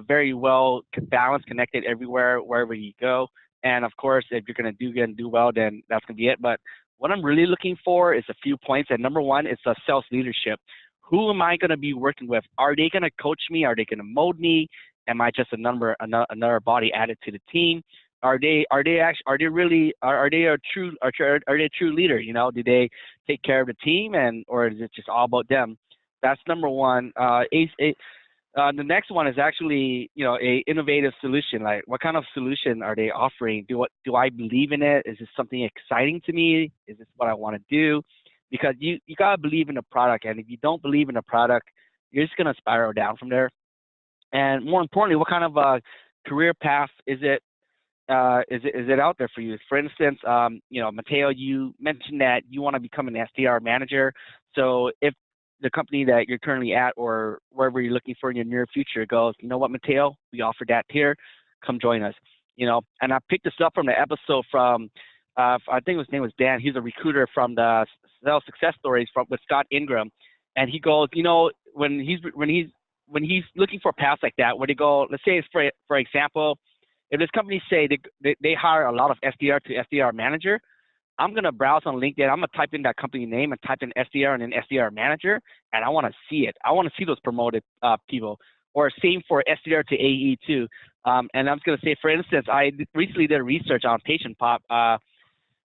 very well balanced, connected everywhere, wherever you go. And of course, if you're gonna do good and do well, then that's gonna be it. But what I'm really looking for is a few points. And number one is sales leadership. Who am I gonna be working with? Are they gonna coach me? Are they gonna mold me? Am I just another body added to the team? Are they a true leader? You know, do they take care of the team, or is it just all about them? That's number one. The next one is actually, you know, a innovative solution. Like, what kind of solution are they offering? Do I believe in it? Is this something exciting to me? Is this what I want to do? Because you gotta believe in the product, and if you don't believe in the product, you're just gonna spiral down from there. And more importantly, what kind of career path is it out there for you? For instance, you know, Mateo, you mentioned that you want to become an SDR manager. So if the company that you're currently at or wherever you're looking for in your near future goes, you know what, Mateo, we offer that here. Come join us. You know, and I picked this up from the episode from, I think his name was Dan. He's a recruiter from the Sales Success Stories with Scott Ingram. And he goes, you know, when he's looking for paths like that, where they go, let's say, for example, if this company say they hire a lot of SDR to SDR manager, I'm going to browse on LinkedIn. I'm going to type in that company name and type in SDR and then SDR manager, and I want to see it. I want to see those promoted people. Or same for SDR to AE too. And I'm going to say, for instance, I recently did research on Patient Pop.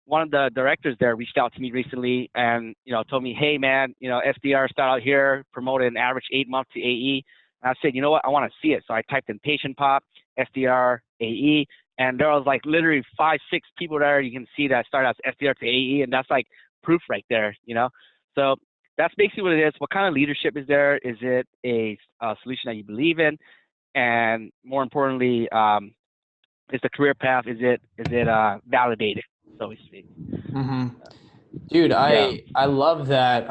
One of the directors there reached out to me recently and, you know, told me, hey, man, you know, SDR start out here, promoted an average 8 months to AE. And I said, you know what, I want to see it. So I typed in Patient Pop, SDR, AE, and there was like literally 5, 6 people there you can see that start as SDR to AE, and that's like proof right there, you know? So that's basically what it is. What kind of leadership is there? Is it a solution that you believe in? And more importantly, is the career path, is it validated, so to speak? Mm-hmm. Dude, Yeah. I love that.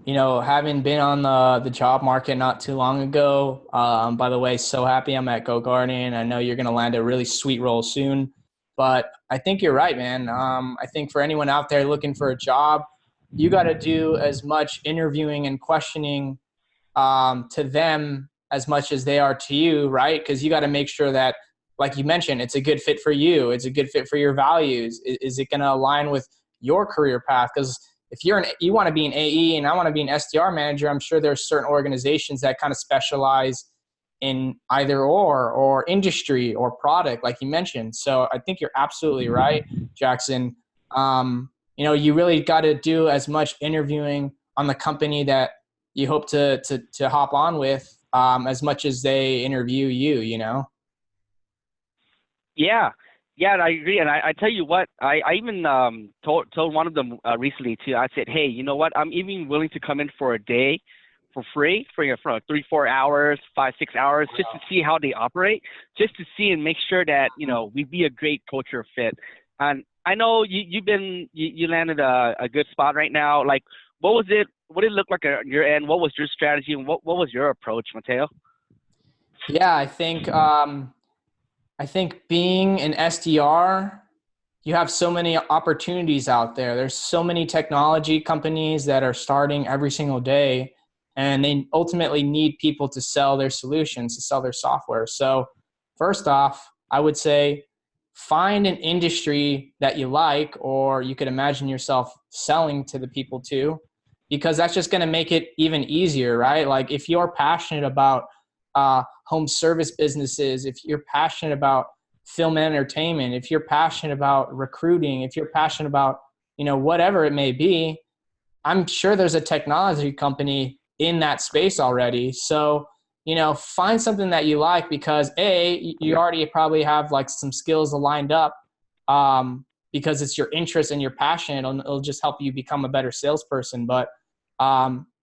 You know, having been on the job market not too long ago, by the way, so happy I'm at GoGuardian. I know you're going to land a really sweet role soon, but I think you're right, man. I think for anyone out there looking for a job, you got to do as much interviewing and questioning to them as much as they are to you, right? Because you got to make sure that, like you mentioned, it's a good fit for you. It's a good fit for your values. Is it going to align with your career path? Because if you want to be an AE and I want to be an SDR manager, I'm sure there's certain organizations that kind of specialize in either or industry or product, like you mentioned. So I think you're absolutely right, Jackson. You know, you really got to do as much interviewing on the company that you hope to hop on with as much as they interview you, you know? Yeah, yeah, and I agree. And I tell you what, I even told one of them recently too. I said, hey, you know what? I'm even willing to come in for a day for free for 3 4 hours, 5 6 hours, just to see how they operate, just to see and make sure that we be a great culture fit. And I know you landed a good spot right now. Like, what was it? What did it look like on your end? What was your strategy, and what was your approach, Mateo? Yeah, I think being an SDR, you have so many opportunities out there. There's so many technology companies that are starting every single day, and they ultimately need people to sell their solutions, to sell their software. So first off, I would say find an industry that you like, or you could imagine yourself selling to the people too, because that's just going to make it even easier, right? Like if you're passionate about home service businesses, if you're passionate about film and entertainment, if you're passionate about recruiting, if you're passionate about, whatever it may be, I'm sure there's a technology company in that space already. So, find something that you like, because you already probably have like some skills lined up, because it's your interest and your passion. It'll just help you become a better salesperson. But,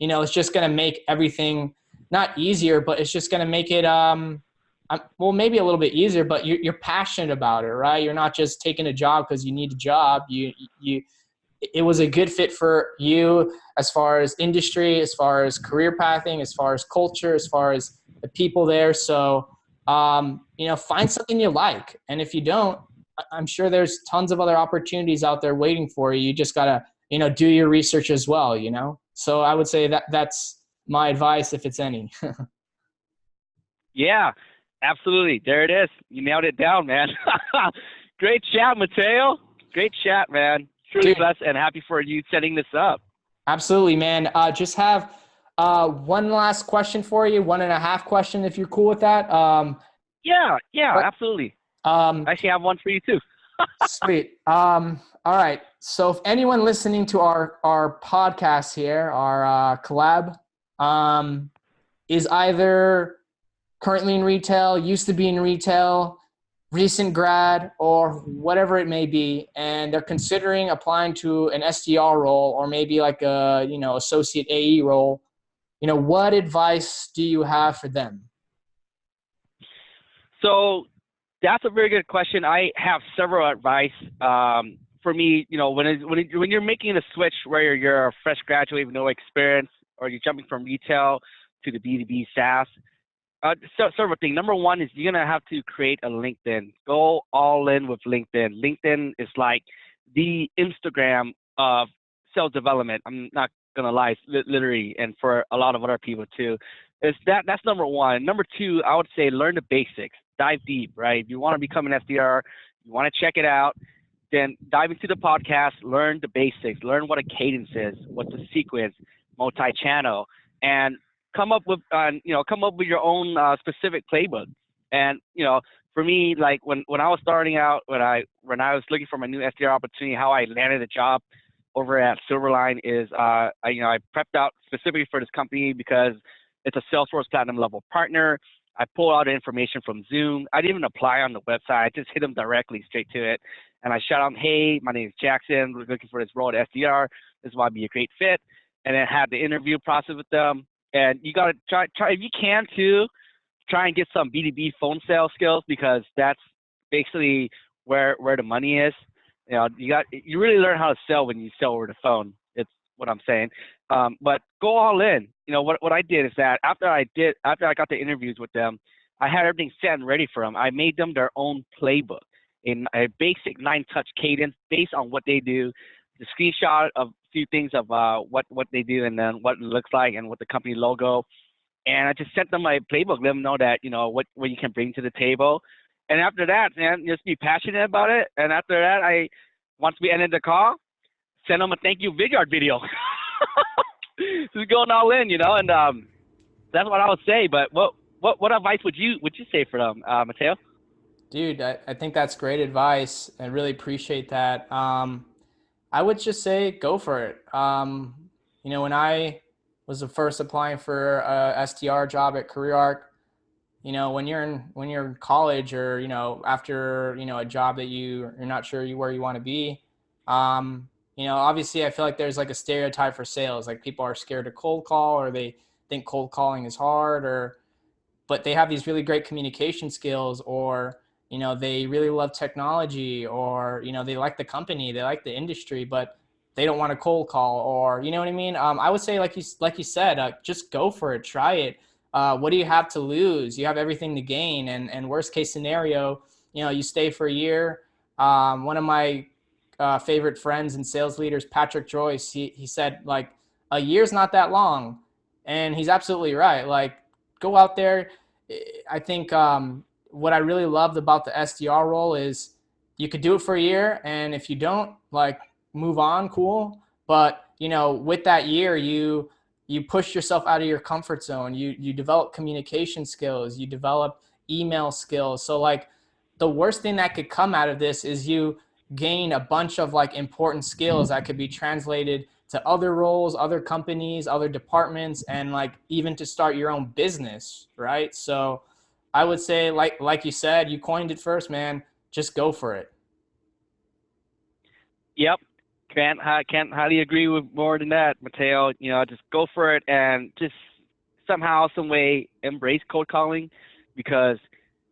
it's just going to make everything not easier, but it's just going to make it, well, maybe a little bit easier, but you're passionate about it, right? You're not just taking a job because you need a job. It was a good fit for you as far as industry, as far as career pathing, as far as culture, as far as the people there. So, find something you like. And if you don't, I'm sure there's tons of other opportunities out there waiting for you. You just gotta, do your research as well, So I would say that's my advice, if it's any. Yeah, absolutely. There it is. You nailed it down, man. Great chat, Mateo. Great chat, man. Truly Dude, blessed and happy for you setting this up. absolutely, man. Just have one last question for you, one and a half question, if you're cool with that. Yeah, yeah, But, absolutely. um, I actually have one for you too. sweet. All right. So if anyone listening to our podcast here, our collab, is either currently in retail, used to be in retail, recent grad, or whatever it may be, and they're considering applying to an SDR role, or maybe like a associate AE role, what advice do you have for them? So that's a very good question. I have several advice. For me, when you're making a switch where you're a fresh graduate with no experience, or you're jumping from retail to the B2B SaaS, several things. Number one is you're gonna have to create a LinkedIn. Go all in with LinkedIn. LinkedIn is like the Instagram of sales development. I'm not gonna lie, literally, and for a lot of other people too. That's number one. Number two, I would say learn the basics. Dive deep, right? If you want to become an SDR, you want to check it out, then dive into the podcast, learn the basics, learn what a cadence is, what's a sequence, multi-channel, and come up with your own specific playbook. And for me, like when I was starting out, when I was looking for my new SDR opportunity, how I landed a job over at Silverline is I prepped out specifically for this company because it's a Salesforce Platinum level partner. I pulled out the information from Zoom. I didn't even apply on the website. I just hit them directly straight to it. And I shout out, hey, my name is Jackson. We're looking for this role at SDR. This might be a great fit. And then had the interview process with them. And you got to try if you can too, try and get some B2B phone sales skills, because that's basically where the money is. You really learn how to sell when you sell over the phone. It's what I'm saying. But go all in. What I did is that after I got the interviews with them, I had everything set and ready for them. I made them their own playbook in a basic 9-touch cadence based on what they do, the screenshot of a few things of what they do, and then what it looks like, and what the company logo. And I just sent them my playbook, let them know that what you can bring to the table. And after that, man, just be passionate about it. And after that, once we ended the call, send them a thank you Vidyard video. Just going all in, and that's what I would say. But what advice would you say for them, Mateo? Dude, I think that's great advice. I really appreciate that. I would just say go for it. When I was the first applying for a SDR job at CareerArc. You know, when you're in college, or, you know, after, you know, a job that you're not sure where you want to be, you know, obviously I feel like there's like a stereotype for sales, like people are scared to cold call, or they think cold calling is hard, or but they have these really great communication skills, or, you know, they really love technology, or, you know, they like the company, they like the industry, but they don't want to cold call, or, you know what I mean? I would say, like you said, just go for it, try it. What do you have to lose? You have everything to gain. And worst case scenario, you know, you stay for a year. One of my favorite friends and sales leaders, Patrick Joyce, he said, like, a year's not that long. And he's absolutely right. Like, go out there. I think what I really loved about the SDR role is you could do it for a year, and if you don't, like, move on, cool. But, you know, with that year, you push yourself out of your comfort zone. You develop communication skills. You develop email skills. So, like, the worst thing that could come out of this is you gain a bunch of, like, important skills that could be translated to other roles, other companies, other departments, and, like, even to start your own business, right? So I would say, like you said, you coined it first, man. Just go for it. Yep. Can't highly agree with more than that, Mateo. You know, just go for it and just somehow, some way embrace cold calling, because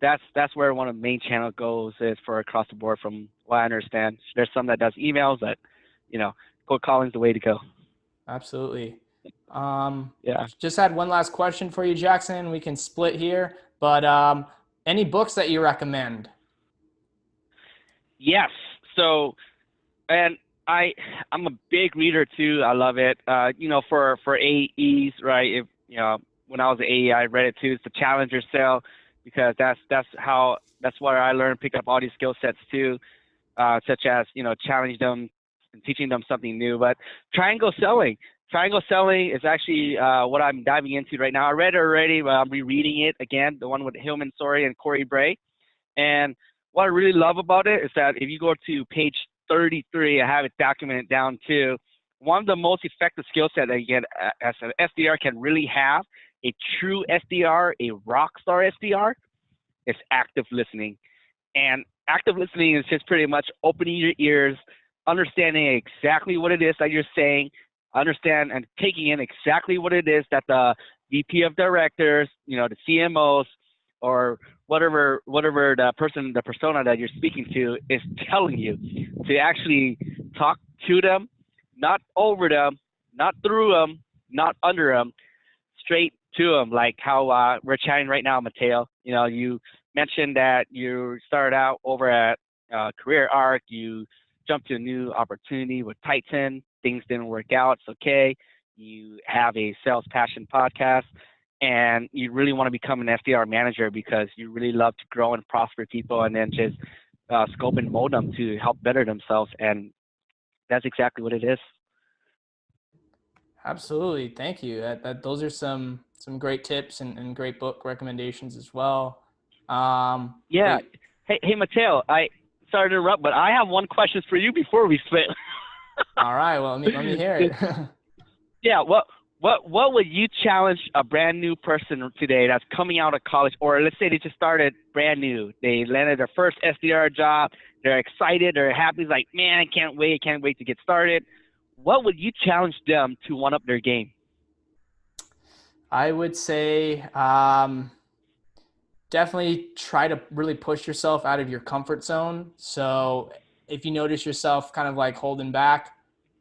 that's where one of the main channel goals is for across the board. From what I understand, there's some that does emails, but you know, cold calling is the way to go. Absolutely. Yeah. Just had one last question for you, Jackson. We can split here, but any books that you recommend? Yes. So, and I'm a big reader too. I love it. You know, for AEs, right? If you know, when I was an AE, I read it too. It's the Challenger Sale, because that's where I learned, pick up all these skill sets too, such as, you know, challenge them and teaching them something new. But triangle selling. Triangle selling is actually what I'm diving into right now. I read it already, but I'm rereading it again. The one with Hillman Sorey and Corey Bray. And what I really love about it is that if you go to page 33, I have it documented down too. One of the most effective skill set that you get as an SDR can really have, a true SDR, a rock star SDR, is active listening. And active listening is just pretty much opening your ears, understanding exactly what it is that you're saying, understand and taking in exactly what it is that the VP of directors, you know, the CMOs, or whatever the persona that you're speaking to is telling you, to actually talk to them, not over them, not through them, not under them, straight to them, like how we're chatting right now, Mateo. You know, you mentioned that you started out over at CareerArc, you jumped to a new opportunity with Titan, things didn't work out, it's okay. You have a sales passion podcast, and you really want to become an SDR manager because you really love to grow and prosper people, and then just scope and mold them to help better themselves. And that's exactly what it is. Absolutely. Thank you. Those are some great tips and great book recommendations as well. Yeah. But Hey, Mateo, I sorry to interrupt, but I have one question for you before we split. all right, well, let me hear it. Yeah, what would you challenge a brand new person today that's coming out of college, or let's say they just started brand new, they landed their first SDR job, they're excited, they're happy, like, man, I can't wait to get started. What would you challenge them to one up their game? I would say definitely try to really push yourself out of your comfort zone. So if you notice yourself kind of like holding back,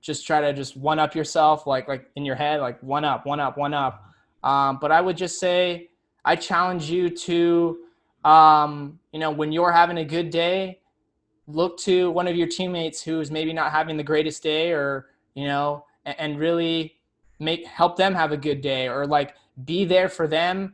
just try to just one up yourself, like in your head, like one up, one up, one up. But I would just say I challenge you to, you know, when you're having a good day, look to one of your teammates who's maybe not having the greatest day, or, you know, and really help them have a good day, or, like, be there for them.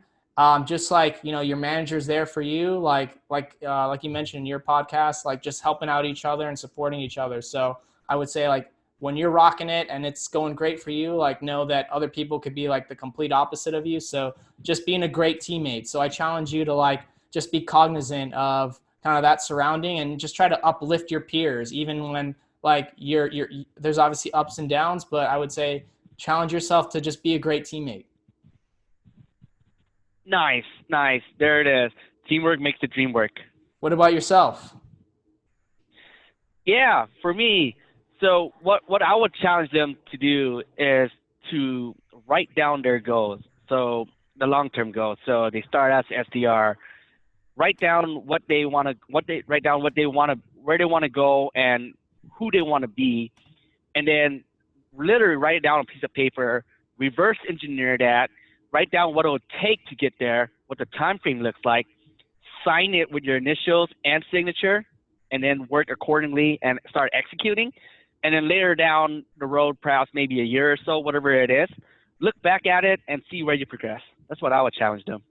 Just like, you know, your manager's there for you, like you mentioned in your podcast, like, just helping out each other and supporting each other. So I would say, like, when you're rocking it and it's going great for you, like, know that other people could be like the complete opposite of you. So just being a great teammate. So I challenge you to, like, just be cognizant of kind of that surrounding, and just try to uplift your peers, even when, like, you're there's obviously ups and downs, but I would say challenge yourself to just be a great teammate. Nice. There it is. Teamwork makes the dream work. What about yourself? Yeah, for me, so what I would challenge them to do is to write down their goals. So the long-term goals. So they start as SDR, write down what they want to, where they want to go and who they want to be, and then literally write it down on a piece of paper, reverse engineer that, write down what it would take to get there, what the time frame looks like, sign it with your initials and signature, and then work accordingly and start executing. And then later down the road, perhaps maybe a year or so, whatever it is, look back at it and see where you progress. That's what I would challenge them.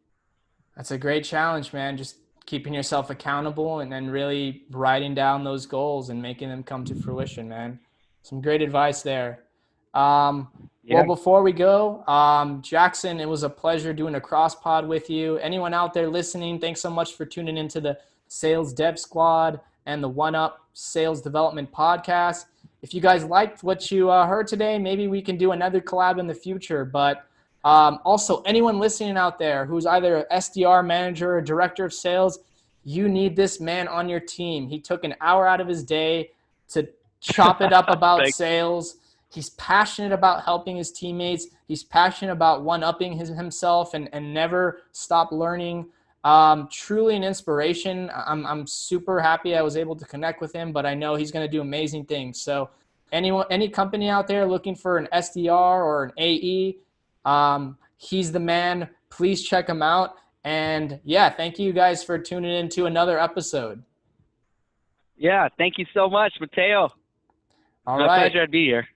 That's a great challenge, man. Just keeping yourself accountable and then really writing down those goals and making them come to fruition, man. Some great advice there. Well, before we go, Jackson, it was a pleasure doing a cross pod with you. Anyone out there listening, thanks so much for tuning into the Sales Dev Squad and the One Up Sales Development Podcast. If you guys liked what you heard today, maybe we can do another collab in the future. But also, anyone listening out there who's either an SDR manager or director of sales, you need this man on your team. He took an hour out of his day to chop it up about sales. He's passionate about helping his teammates. He's passionate about one-upping himself and never stop learning. Truly an inspiration. I'm super happy I was able to connect with him, but I know he's going to do amazing things. So any company out there looking for an SDR or an AE, he's the man. Please check him out. And yeah, thank you guys for tuning in to another episode. Yeah, thank you so much, Mateo. All right. My pleasure to be here.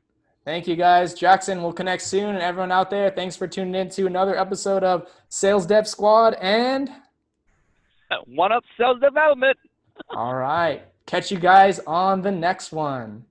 Thank you, guys. Jackson, we'll connect soon. And everyone out there, thanks for tuning in to another episode of Sales Dev Squad and One Up Sales Development. All right. Catch you guys on the next one.